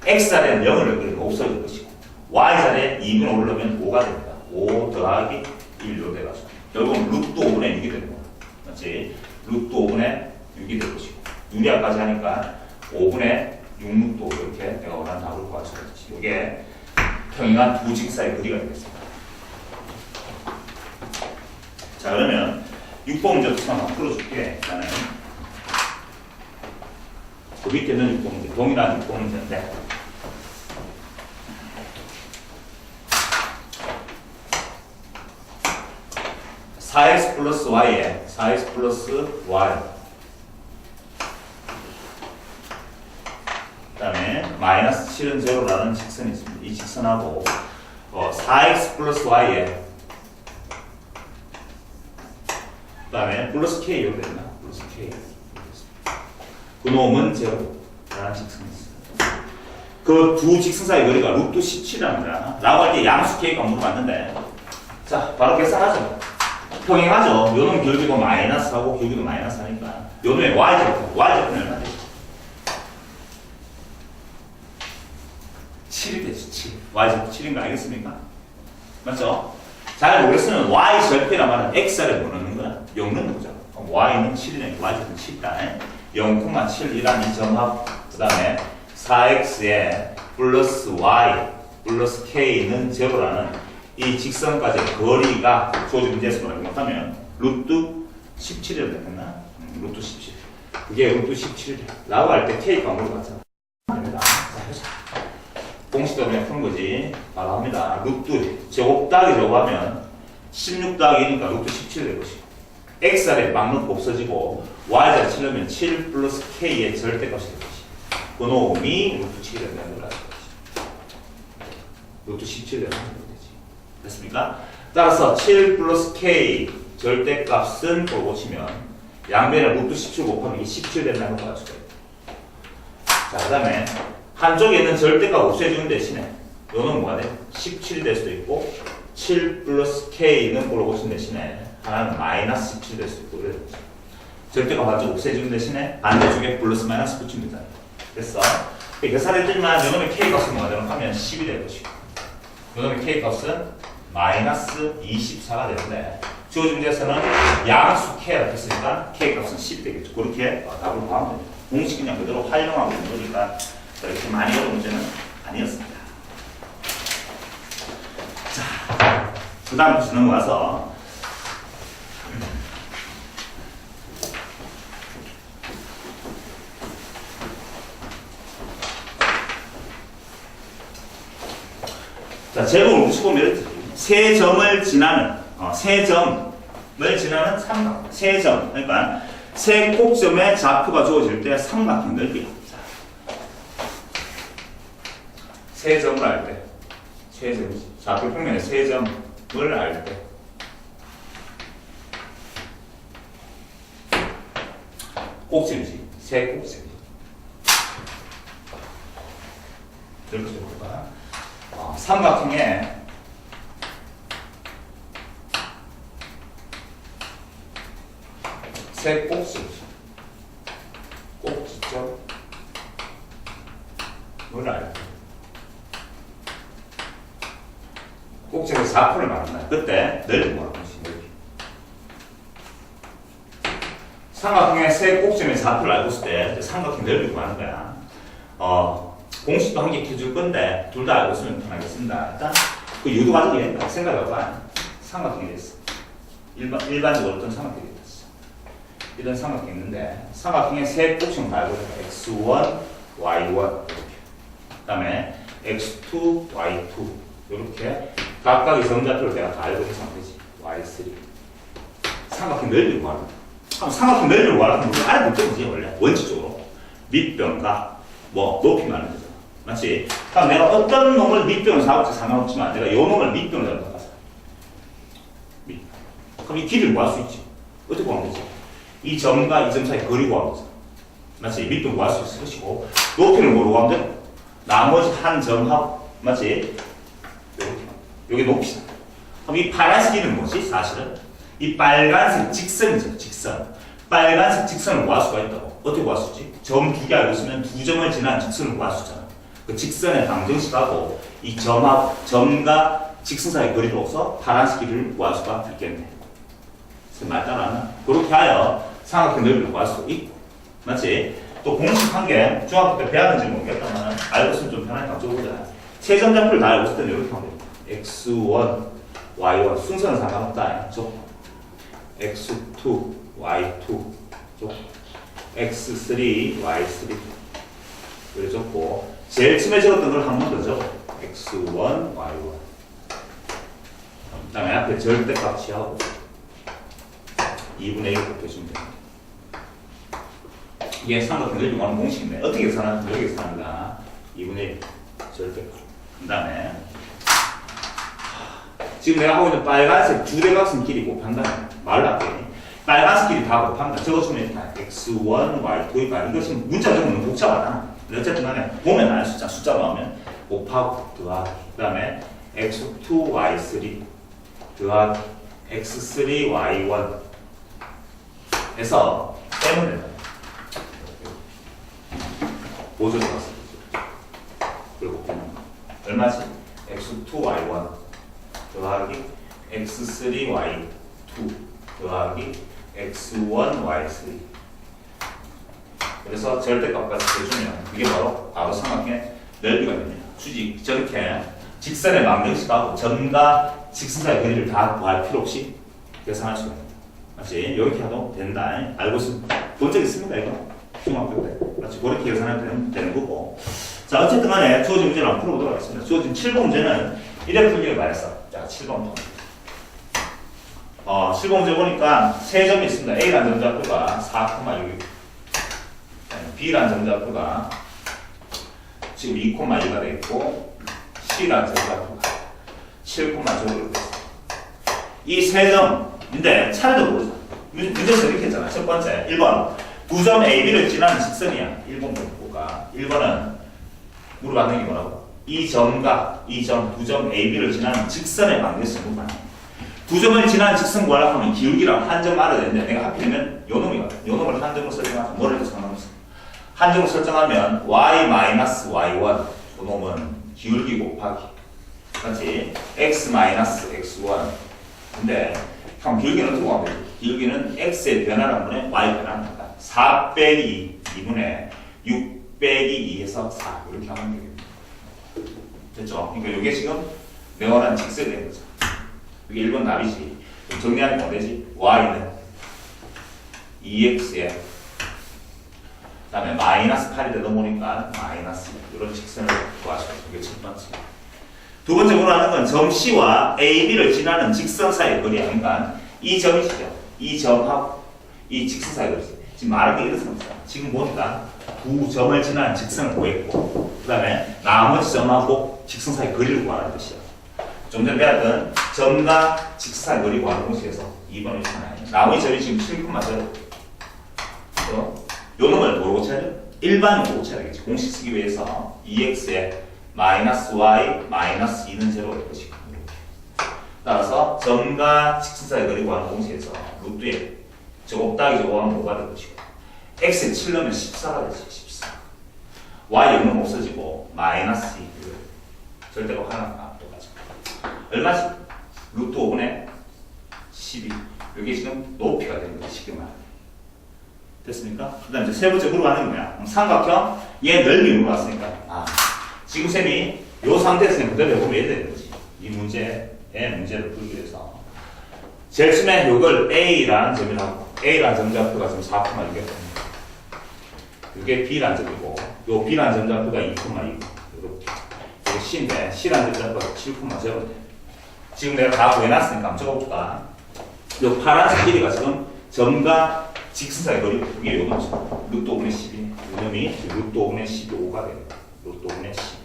x자리에는 0을 넣으니까 없어질 것이고 y자리에 2분의 5를 넣으면 5가 됩니다. 5 더하기 1로 돼가지고 결국은 루트 5분의 6이 되는 거야. 맞지? 루트 5분의 6이 될 것이고 유리화까지 하니까 5분의 6루트 5 이렇게 내가 원하는 답을 구할 수가 있지. 이게 평행한 두 직사의 거리가 되겠습니다. 자 그러면 6번 문제부터 한번 풀어줄게. 나는 그 밑에는 6번 문제, 동일한 6번 문제인데 4x 플러스 y에 4x 플러스 y 그 다음에 마이너스 7은 제로라는 직선이 있습니다. 이 직선하고 4x 플러스 y에 그 다음에 플러스 k 이렇게 되나? 플러스 k 그 놈은 제로라는 직선이 있습니다. 그 두 직선 사이 거리가 루트 17이랍니다. 라고 할 때 양수 k가 물어봤는데 자 바로 계산하죠. 평행하죠. 요놈 기울기도 마이너스하고 기울기도 마이너스 하니까 요놈의 y절편 얼마 되죠? 7이 되죠. 7. y절편 7인 거 알겠습니까? 맞죠? 잘 모르겠으면 y절편이란 말은 x를 못 넣는 거야. 0 넣는 거죠. 그럼 y는 7이니까 y절편 7이다. 0,7이라는 이 점하고 그 다음에 4x에 플러스 y 플러스 k는 제로라는 이 직선까지의 거리가 주어진 문제에서 뭐라고 하면 루트 17이라고 했나? 루트 17. 그게 루트 17라고 할 때 K가 물어봤잖아. 됩니다. 자, 해보자. 공식도 그냥 푸는 거지. 바로 합니다. 루트 제곱 더하기 제곱하면 16 더하기니까 루트 17 될 것이고 X자리에 막 넣고 없어지고 Y자리 치려면 7 플러스 K의 절대값이 될 것이. 그 놈이 루트 7이 된다는 걸 알수 있지. 루트 17 된다는 거지. 됐습니까? 따라서 7 플러스 K 절대값은 보고 치면 양변에 루트 17 곱하면 이게 17 된다는 걸 알 수가 있다. 자, 그 다음에 한쪽에 있는 절대값 없애주는 대신에 요는 뭐가 돼? 17 될 수도 있고 7 플러스 K는 물어보신 대신에 하나는 마이너스 17 될 수도 있고 그래야 되지. 절대값 한쪽 없애주는 대신에 반대쪽에 플러스 마이너스 붙이면 되잖아. 됐어? 계산했지만 요놈의 K값은 뭐가 되면 하면 10이 될 것이고 요놈의 K값은 마이너스 24가 되는데 주어진 문제에서는 양수 K라 했으니까 K값은 10이 되겠죠. 그렇게 답을 구하면 됩니다. 공식 그냥 그대로 활용하고 있는 거니까 이렇게 많이 어려운 문제는 아니었습니다. 자, 그 다음 문제 넘어가서 자, 제곱을 붙이보면 세 점을 지나는 삼각, 세 점, 그러니까 세 꼭점의 좌표가 주어질 때 삼각형 넓이가 세 점을 알 때, 좌표 평면의 세 점을 알 때, 꼭지이지, 세 꼭지. 이렇게 볼까? 삼각형의 세 꼭지이지, 꼭지점을 알 때. 꼭지에서 좌표를 말한다. 그때 넓이 뭐라고 하지? 넓이. 삼각형의 세 꼭지의 좌표를 알고 있을 때 삼각형 넓이 구하는 거야. 공식도 한 개 켜줄 건데 둘 다 알고 있으면 편하겠습니다. 일단 그 유도 과정이 생각해봐. 삼각형이 됐어. 일반적으로 어떤 삼각형이 됐어. 이런 삼각형이 있는데 삼각형의 세 꼭지는 다 알고 있어. x1, y1 이렇게. 그 다음에 x2, y2 이렇게 각각의 점좌표를 내가 다 알고 있는 상태지. y3. 삼각형 넓이를 구하는 거야. 삼각형 넓이를 구하는 건 알고 있지 원래 원칙적으로. 밑변과 뭐 높이 말하는 거죠. 맞지? 그럼 내가 어떤 놈을 밑변으로 잡을지 상관없지만 내가 요 놈을 밑변으로 잡아서 그럼 이 길이를 구할 수 있지. 어떻게 구하면 되지? 이 점과 이 점 사이 거리 구하면 되잖아. 맞지? 밑변 구할 수 있을 것이고 높이를 뭐로 구하면 돼? 나머지 한 점하고 맞지? 여기 높이잖아. 그럼 이 파란색 길이는 뭐지? 사실은 이 빨간색 직선이죠. 직선. 빨간색 직선을 구할 수가 있다고. 어떻게 구할 수 있지? 점 두 개 알고 있으면 두 점을 지난 직선을 구할 수 있잖아. 그 직선의 방정식하고 이 점과 직선 사이 거리로서 파란색 길이를 구할 수가 있겠네. 말 따라하나? 그렇게 하여 삼각형 넓이를 구할 수 있고. 맞지? 또 공식 한 개 중학교 때 배웠는지 모르겠다만 알고 있으면 좀 편하게 적어보자. 세점 좌표를 다 알고 있을 때는 이렇게 하면 돼. x1, y1 순서는 상관없다. x2, y2 x3, y3 그래 적고 제일 처음에 적었던 걸 한 번 더 적어. x1, y1 그 다음에 앞에 절대값 취하고 2분의 1 곱해주면 됩니다. 이게 삼각형 넓이 구하는 공식인데 어떻게 계산하는지 여기 계산합니다. 2분의 1 절대값 그 다음에 지금 내가 하고 있는 빨간색 주대각선 길이 곱한다면 말로 할게. 빨간색 길이 다 곱한다. 적어주면 x1, y2니까 이것이 문자 적으면 복잡하다. 어쨌든 간에 보면 알 수 있잖아. 숫자 나오면 곱하고 더하기 그 다음에 x2, y3 더하기 x3, y1 해서 빼면 된다. 보조 들어갔어. 그리고 빼면 얼마지? x2, y1 더하기 x3, y2 더하기 x1, y3 그래서 절대값까지 해주면 이게 바로 삼각형의 넓이가 됩니다. 굳이 저렇게 직선의 방정식하고 점과 직선 사이 거리를 다 구할 필요 없이 계산할 수가 있습니다. 맞지? 이렇게 해도 된다. 알고 본 적 있습니까 이거? 중학교 때. 맞지? 그렇게 계산하면 되는 거고. 자, 어쨌든 간에 주어진 문제를 한번 풀어보도록 하겠습니다. 주어진 7번 문제는 이래 풀기를 말했어. 자, 7번 문제. 7번 문제 보니까 세 점이 있습니다. A라는 점좌표가 4,6, B라는 점좌표가 지금 2,1가 되겠고, C라는 점좌표가 7,7로 됐어. 이 세 점인데 차례도 모르죠. 문제에서 이렇게 했잖아. 첫 번째, 1번. 두 점 A, B를 지나는 직선이야. 1번 문구가. 1번은 물어봤는 게 뭐라고? 이 점과 이 점, 두 점 A, B를 지나는 직선의 관계에서 물어봤는 거야. 두 점을 지나는 직선 구하려고 하면 기울기랑 한 점 알아야 되는데 내가 하필이면 요 놈이거든. 요 놈을 한 점으로 설정하면 뭐를 해도 상관없어. 한 점으로 설정하면 y-y1 요 놈은 기울기 곱하기 맞지? x-x1 근데 그럼 기울기는 어떻게 구하면 되지? 기울기는 x의 변화라는 분에 y 변화는 한다. 4 빼기 2분의 6 빼기 2에서 4 이렇게 하면 되겠네. 됐죠? 그러니까 이게 지금 네모난 직선이 된 거죠. 이게 1번 답이지. 정리하면 뭐 되지? y는 2x에 그 다음에 마이너스 8이 되다 보니까 마이너스 이런 직선을 구하셔야 돼요. 이게 첫 번째. 두 번째 물어하는 건 점 C와 A, B를 지나는 직선 사이의 거리 아닌가? 이 점이시죠. 이 점하고 이 직선 사이의 거리. 지금 말하는 게 이렇습니다. 지금 보니까 두 점을 지나는 직선을 구했고 그 다음에 나머지 점하고 직선 사이의 거리를 구하는 뜻이야. 좀 전에 배웠던 점과 직선 사이의 거리 구하는 공식에서 2번을 있잖아요. 나머지 점이 지금 7,0. 요 놈을 뭐로 고쳐야 돼? 일반으로 고쳐야 되겠지. 공식 쓰기 위해서 2x에 마이너스 y 마이너스 2는 제로가 될 것이고 따라서 점과 직선 사이의 거리 구하는 공식에서 루트에 제곱 더하기 제곱하면 5가 될 것이고 x에 7 넣으면 14가 되지. 14 y 0은 없어지고 마이너스 2 절대로 하나가 똑같죠. 얼마지? 루트 5분의 12 이게 지금 높이가 되는 거지. 쉽게 말하면 됐습니까? 그 다음에 세 번째 물어보는 게 뭐야? 삼각형 얘 넓이 물어봤으니까 지금 쌤이 요 상태에서 그대로 해보면 이래 되는 거지. 이 문제의 문제를 풀기 위해서 제일 처음에 요걸 A라는 점이라고 A라는 점좌표가 지금 4,6이 됩니다. 그게 B라는 점이고 요 B라는 점좌표가 2,2 이렇게 이게 C인데 C라는 점좌표가 7,0인데 지금 내가 다 구해놨으니까 한번 적어볼까? 요 파란색 길이가 지금 점과 직선 사이 거리 이게 요거죠. 루트 5분의 12 요놈이 루트 5분의 15가 돼요. 루트 5분의 12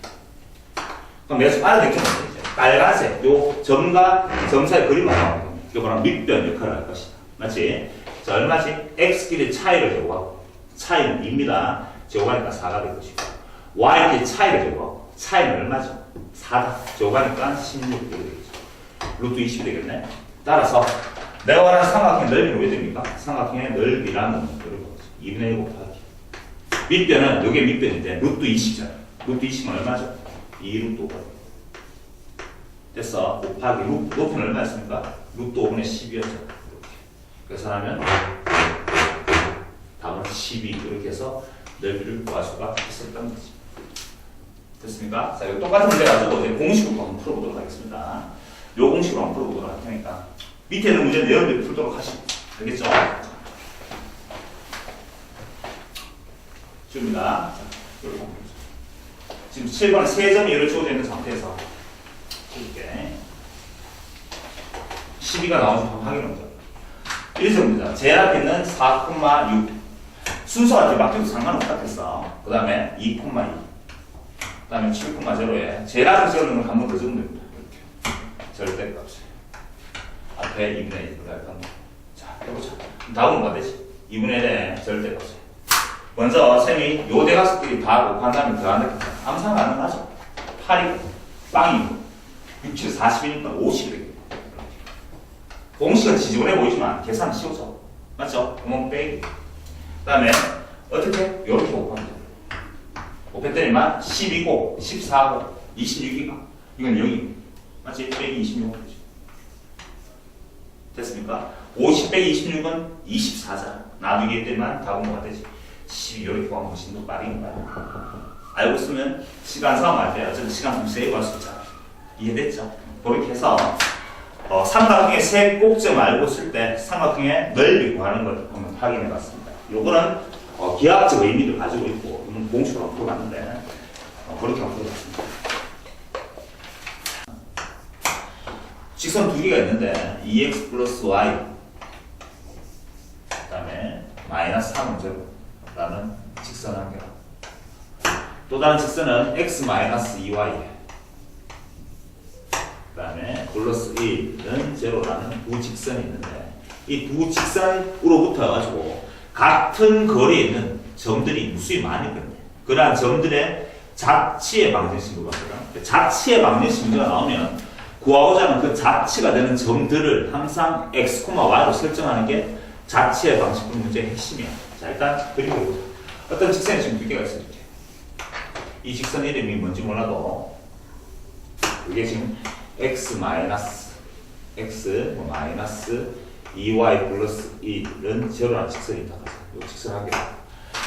그럼 내가 지금 알아야 될게 뭐지? 빨간색 요 점과 점 사이 거리만 나오는 겁니다. 이거 뭐랑 밑변 역할을 할 것이다. 맞지? 자 얼마지? x끼리 차이를 제곱하고 차이는 2입니다. 제곱하니까 4가 될 것이고 y끼리 차이를 제곱하고 차이는 얼마죠? 4다. 제곱하니까 16 이렇게 되겠죠. 루트 20이 되겠네. 따라서 내가 원하는 삼각형의 넓이는 왜 됩니까? 삼각형의 넓이라는 거죠. 2분의 1 곱하기 밑변은 이게 밑변인데 루트 20잖아요. 루트 20은 얼마죠? 2 루트 5가 됐어. 곱하기 높이는 얼마였습니까? 루트 5분의 10이었죠. 그래서 하면 답은 12 이렇게 해서 넓이를 구할 수가 있었던 거지. 됐습니까? 자, 이거 똑같은 문제 가지고 이제 공식으로 한번 풀어보도록 하겠습니다. 요 공식으로 한번 풀어보도록 할 테니까 밑에 있는 문제는 여러분들이 풀도록 하시고 알겠죠? 줍니다. 지금 7번에 세 점이 이렇게 주어져 있는 상태에서 이렇게 12가 나오는지 한번 확인해보자. 1점입니다. 제 앞에 있는 4,6 순서가 이렇게 바뀌어도 상관없겠어. 그 다음에 2,2 그 다음에 7,0에 제일 앞에 적는 걸 한 번 더 적으면 됩니다. 이렇게 절대값이 앞에 2분의 1을 할 겁니다. 자, 해보자. 답은 뭐가 되지? 2분의 1의 절대값이 먼저 쌤이 요 대각선끼리 다 곱한 다음에 더한다 했잖아. 아무 상관 안 나죠? 8이고 빵이고 6, 7, 40이니까 50이 되겠다. 공식은 지저분해 보이지만 계산은 쉬워져. 맞죠? 그러면 빼기. 그 다음에 어떻게? 요렇게 곱하면 돼. 곱했더니만 10이고 14고 26이가 이건 0이고 맞지? 빼기 26은 되지. 됐습니까? 50 빼기 26은 24잖아. 나누기 했더니만 답은 뭐가 되지? 12 이렇게 구하면 훨씬 더 빠르게 봐요. 알고 있으면 시간 싸움할 때 어쨌든 시간 좀 세이브 할 수 있잖아. 이해됐죠? 그렇게 해서 삼각형의 세 꼭지점 알고 있을 때 삼각형의 넓이 구하는 걸 한번 확인해 봤습니다. 요거는 기하학적 의미를 가지고 있고 공식으로 풀어봤는데 그렇게 한번 풀어봤습니다. 직선 두 개가 있는데 2x 플러스 y 그 다음에 마이너스 3은 제로라는 직선 한 개가 또 다른 직선은 x 마이너스 2y 그 다음에 플러스 1은 제로라는 두 직선이 있는데 이 두 직선으로부터 가지고 같은 거리에 있는 점들이 무수히 많이 있거든요. 그러한 점들의 자치의 방정식으로 봤거든. 자치의 방정식이 나오면 구하고자 하는 그 자치가 되는 점들을 항상 x, y로 설정하는 게 자치의 방식분 문제의 핵심이야. 자, 일단 그려보자. 어떤 직선이 지금 두 개가 있어요. 이렇게. 이 직선 이름이 뭔지 몰라도 이게 지금 x 마이너스 2y 플러스 1은 제로라는 직선이 있다. 이 직선 한 개.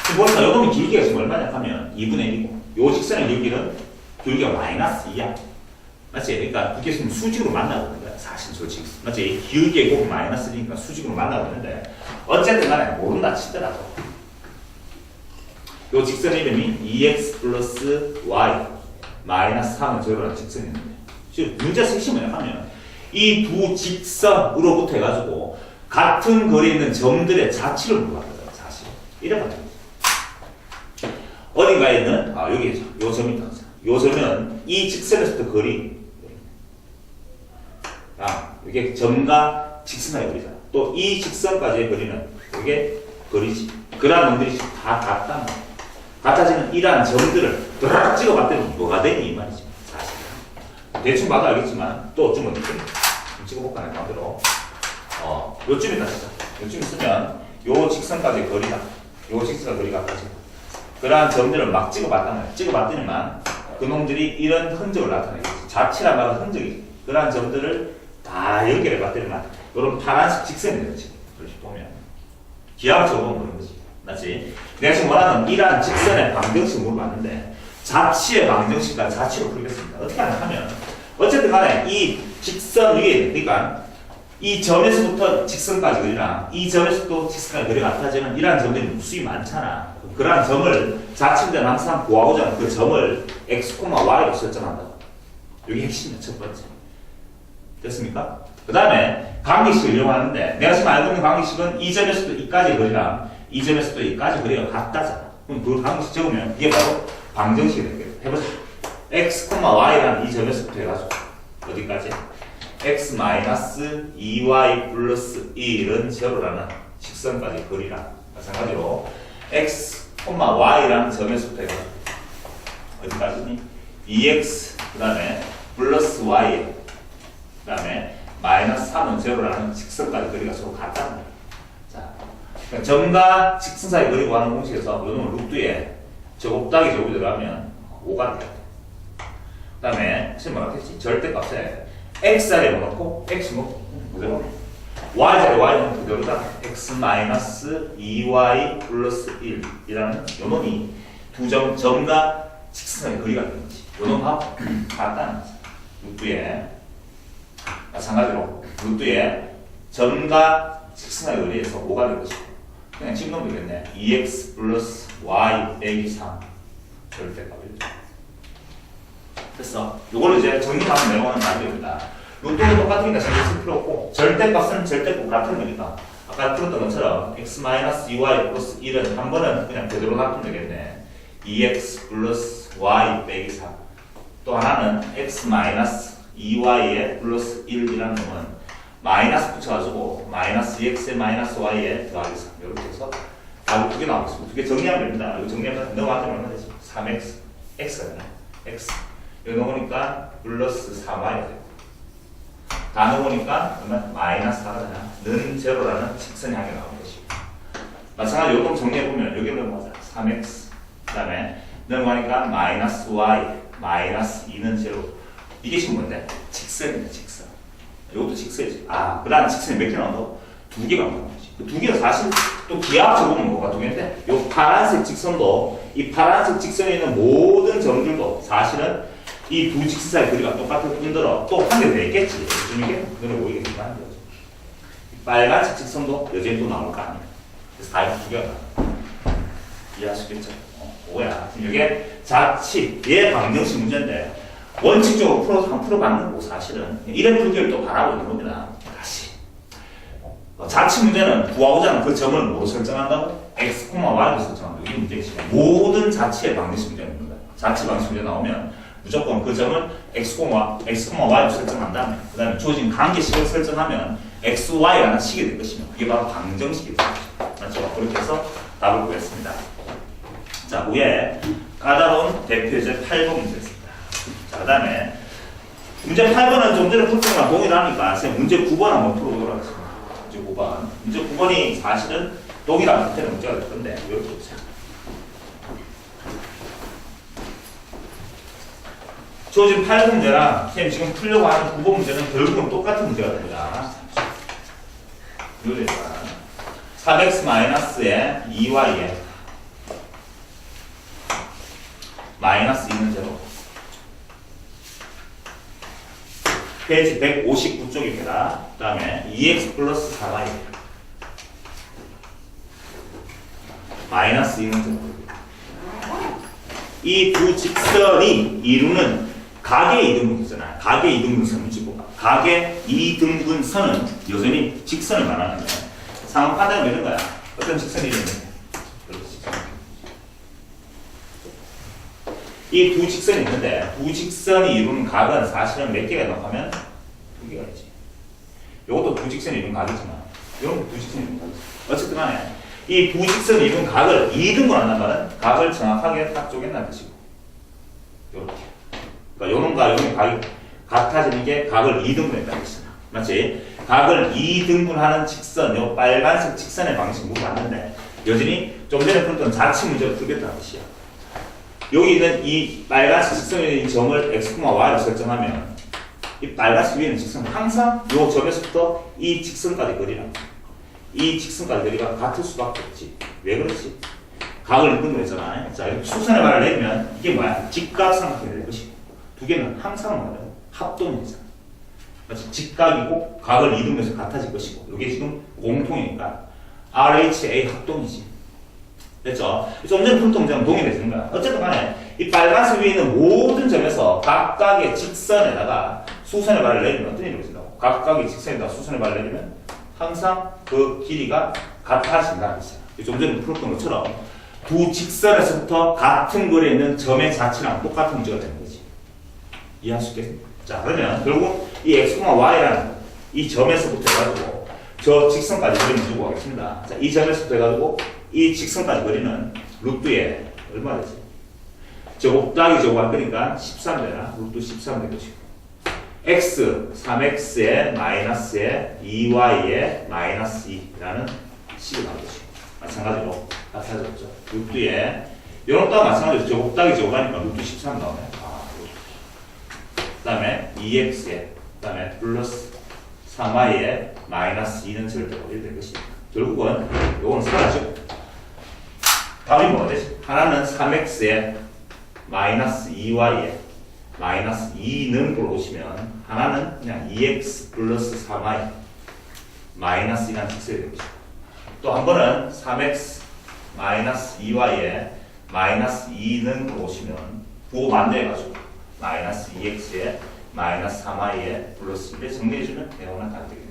지금 보니까 요놈의 길이가 지금 얼마냐 하면 2분의 1이고 이 직선의 길이가 마이너스 2야. 맞지? 그러니까 그게 지금 수직으로 만나고 있는 거야. 사실 솔직히. 맞지? 길게 곱이 마이너스니까 수직으로 만나고 있는데 어쨌든 간에 모른다 치더라도 요 직선 이름이 2x 플러스 y 마이너스 3은 제로라는 직선이 있는데 지금 문제 핵심은 뭐냐면 이 두 직선으로부터 해가지고 같은 거리에 있는 점들의 자치를 물어봤거든. 사실. 이래 봤죠. 어딘가에 있는 여기 요 점이 있다. 요 점은 이 직선에서부터 거리 이게 점과 직선의 거리잖아. 또 이 직선까지의 거리는 이게 거리지. 그러한 놈들이 다 같다. 같아지는 이러한 점들을 드락 찍어봤더니 뭐가 되니 이 말이지. 사실. 대충 봐도 알겠지만 또 좀 어떻게 찍어볼까 내 마음대로. 요쯤에다 쓰자. 요쯤에 쓰면 요 직선까지의 거리다. 요 직선의 거리가 같아지고. 그러한 점들을 막 찍어봤단 말이야. 찍어봤더니만 그놈들이 이런 흔적을 나타내겠지. 자치란 말은 흔적이지. 그러한 점들을 다 연결해봤더니만 이런 파란색 직선이 되지. 그렇게 보면 기하학적으로 보는 거지. 맞지? 내가 지금 원하는 이러한 직선의 방정식을 물어봤는데 자치의 방정식과 자치로 풀겠습니다. 어떻게 하면 어쨌든 간에 이 직선 위에 그러니까 이 점에서부터 직선까지 거리랑 이 점에서도 직선까지 거리가 같아지는 이러한 점들이 무수히 많잖아. 그러한 점을 자치인데 항상 구하고자 하는 그 점을 x, y로 설정한다. 이게 핵심이야. 첫 번째. 됐습니까? 그 다음에 관계식을 이용하는데 내가 지금 알고 있는 관계식은 이 점에서도 이까지 거리랑 이 점에서도 이까지 거리가 같다잖아. 그럼 그 관계식 적으면 이게 바로 방정식이 되겠다. 해보자. x, y라는 이 점에서부터 해가지고 어디까지? x 마이너스 2y 플러스 1은 제로라는 직선까지 거리랑 마찬가지로 x, y라는 점에서부터 해가지고 어디까지니? 2x 그 다음에 플러스 y 그 다음에 마이너스 3은 제로라는 직선까지 거리가 서로 같다는 거예요. 자, 그러니까 점과 직선 사이 거리 구하는 공식에서 요놈을 루트에 제곱 더하기 제곱이 들어가면 5가 돼요. 그 다음에 지금 뭐라 했지? 절대값에 x 자리에 넣고 x 뭐 그대로 y 자리에 y는 그대로다. x 마이너스 2y 플러스 1이라는 요놈이 두 점과 직선의 거리가 되는 거지. 요놈하고 같다는 거지. 루트에 마찬가지로 루트에 점과 직선의 거리에서 5가 되는 거지. 그냥 집으면 되겠네. 2x 플러스 y 빼기 3 절대값이죠. 됐어. 요거를 이제 정리하면 내려가는 말입니다. 루트는 똑같으니까 신경 쓸 필요 없고 절대값은 절대값 같은 거니까 아까 풀었던 것처럼 x-2y 플러스 1은 한 번은 그냥 그대로 놔두면 되겠네. 2x 플러스 y 빼기 3. 또 하나는 x-2y에 플러스 1이라는 놈은 마이너스 붙여가지고 마이너스 2x에 마이너스 y에 더하기 3 이렇게 해서 답이 두 개 나오고 있습니다. 두 개 정리하면 됩니다. 이거 정리하면 넘어가면 얼마 되지? 3x x가 되네. x 이거 넣으니까 플러스 3y 돼요. 다 넣으니까 그러면 마이너스 4가 되냐? 는 제로라는 직선이 하게 나오는 것이고 마찬가지로 요거 정리해보면 여기로 넘어가자. 3x 그 다음에 넘어가니까 마이너스 y 마이너스 2는 제로. 이게 지금 뭔데? 직선이네. 직선. 이것도 직선이지. 그 다음 직선이 몇 개 나온다고? 두 개가 나오는 거지. 그 두 개가 사실 또 기하학적으로 보면 뭐가 두 개인데 요 파란색 직선도 이 파란색 직선에 있는 모든 점들도 사실은 이 두 직선 사이 거리가 똑같을 뿐더러 또 한 개 더 있겠지. 요즘 이게 눈에 보이겠지만 빨간색 직선도 여전히 또 나올 거 아니야. 그래서 다 이렇게 두 개가 이해하시겠죠? 뭐야? 이게 자치, 얘 방정식 문제인데 원칙적으로 풀어봤는 거 사실은 이런 풀기를 또 바라고 있는 겁니다. 다시 자치 문제는 구하고자 하는 그 점을 뭐로 설정한다고? x, y로 설정한다. 이게 문제이시죠. 모든 자치의 방정식 문제는 겁니다. 자치 방정식 문제 나오면 무조건 그 점을 x, y로 설정한 다음에 그 다음에 주어진 관계식을 설정하면 x, y라는 식이 될 것이며 그게 바로 방정식이 되죠. 맞죠? 그렇게 해서 답을 구했습니다. 자, 위에 까다로운 대표제 8번 문제였습니다. 자, 그 다음에 문제 8번은 좀 전에 풀 때랑 동일하니까 문제 9번 한번 풀어보도록 하겠습니다. 문제 9번. 문제 9번이 사실은 동일한 형태의 문제가 될 건데 이렇게 보세요. 주어진 8번 문제랑 선생님 지금 풀려고 하는 9번 문제는 결국은 똑같은 문제가 됩니다. 이거니까 4x-에 2y에 마이너스 2는 제로. 페이지 159쪽입니다. 그 다음에 2x 플러스 4y 마이너스 2는 제로. 이 두 직선이 이루는 각의 이등분선이잖아요. 각의 이등분선을 찍고 각의 이등분선은 여전히 직선을 말하는데 상황 판단은 이런 거야. 어떤 직선이 이루는데 이 두 직선이 있는데 두 직선이 이루는 각은 사실은 몇 개가 있나 하면 두 개가 있지. 이것도 두 직선이 이루는 각이지만 이런 두 직선이 이루는 각이지. 어쨌든 간에 이 두 직선이 이루는 각을 2등분 한단 말은 각을 정확하게 딱 쪼갠다는 뜻이고 이렇게. 그러니까 요놈과 요놈의 각이 같아지는 게 각을 2등분했다는 뜻이야. 맞지? 각을 2등분하는 직선, 요 빨간색 직선의 방식 물어봤는데 여전히 좀 전에 풀었던 자치 문제를 풀겠다는 뜻이야. 여기 있는 이 빨간색 직선에 있는 이 점을 x, y로 설정하면 이 빨간색 위에 있는 직선은 항상 이 점에서부터 이 직선까지 거리랑 이 직선까지 거리가 같을 수밖에 없지. 왜 그렇지? 각을 2등분 했잖아. 자, 이렇게 수선의 말을 내리면 이게 뭐야? 직각삼각형이 될 것이고 두 개는 항상 뭐예요? 합동이잖아. 마치 직각이고 각을 2등분해서 같아질 것이고 이게 지금 공통이니까 RHA 합동이지. 됐죠? 좀 전에 풀던 문제랑 동일해지는 거야. 어쨌든 간에 이 빨간색 위에 있는 모든 점에서 각각의 직선에다가 수선의 발을 내리면 어떤 일이 벌어진다고? 각각의 직선에다가 수선의 발을 내리면 항상 그 길이가 같아진다는 뜻이야. 좀 전에 풀었던 것처럼 두 직선에서부터 같은 거리에 있는 점의 자체랑 똑같은 문제가 되는 거지. 이해할 수 있겠니? 자, 그러면 결국 이 x, y라는 이 점에서부터 해가지고 저 직선까지 거리를 주고 가겠습니다. 자, 이 점에서부터 해가지고 이 직선까지 거리는 루트에 얼마 되지? 제곱 더하기 제곱 할 거니까 13 되나? 루트 13 될 것이고 x, 3x에 마이너스에 2y에 마이너스 2라는 식이 나올 것이고 마찬가지로 같아졌죠. 루트에 이런 것과 마찬가지로 제곱 더하기 제곱 하니까 루트 13 나오네. 그 다음에 2x에 그 다음에 플러스 3y에 마이너스 2는 절대로 이렇게 될 것이고 결국은 요거는 사라지고 답이 뭐가 되지? 하나는 3x에 마이너스 2y에 마이너스 2는 걸 오시면 하나는 그냥 2x 플러스 3y 마이너스 2라는 직선이 될 것이고 또 한 번은 3x 마이너스 2y에 마이너스 2는 걸 오시면 그거 만들어가지고 마이너스 2x에 마이너스 3y에 플러스 1에 정리해주면 대원은 다 되겠네요.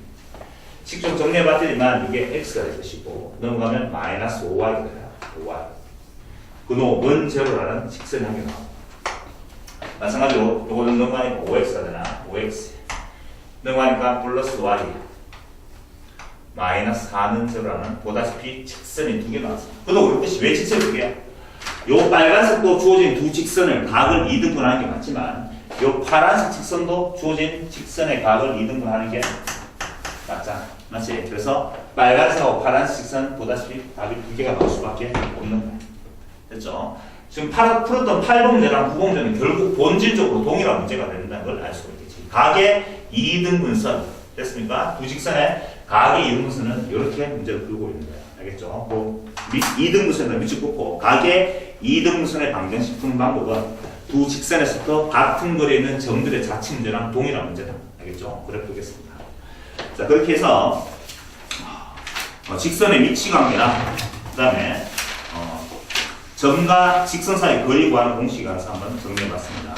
직접 정리해봤더니만 이게 x가 될 것이고 넘어가면 마이너스 5y가 돼요. 5y. 그놈은 제로라는 직선이 한 개 나옵니다. 마찬가지로 요거는 넘어가니까 5x가 되나? 5x. 넘어가니까 플러스 y. 마이너스 4는 제로라는 보다시피 직선이 두 개 나왔습니다. 그도 그렇듯이 왜 직선이 두 개야? 요 빨간색도 주어진 두 직선을 각을 2등분하는 게 맞지만 요 파란색 직선도 주어진 직선의 각을 2등분하는 게 맞잖아. 맞지? 그래서 빨간색하고 파란색 직선 보다시피 답이 두 개가 나올 수밖에 없는 거야. 됐죠? 지금 풀었던 8번 문제랑 9번 문제는 결국 본질적으로 동일한 문제가 된다는 걸 알 수가 있겠지. 각의 2등분선 됐습니까? 두 직선의 각의 2등분선은 이렇게 문제를 풀고 있는 거야. 알겠죠? 뭐 2등분선을 밑줄 긋고 각의 2등분선의 방정식 푸는 방법은 두 직선에서부터 같은 거리에 있는 점들의 자치 문제랑 동일한 문제다. 알겠죠? 그래프 보겠습니다. 자, 그렇게 해서 직선의 위치 관계랑 그 다음에 점과 직선 사이 거리 구하는 공식에 관해서 한번 정리해 봤습니다.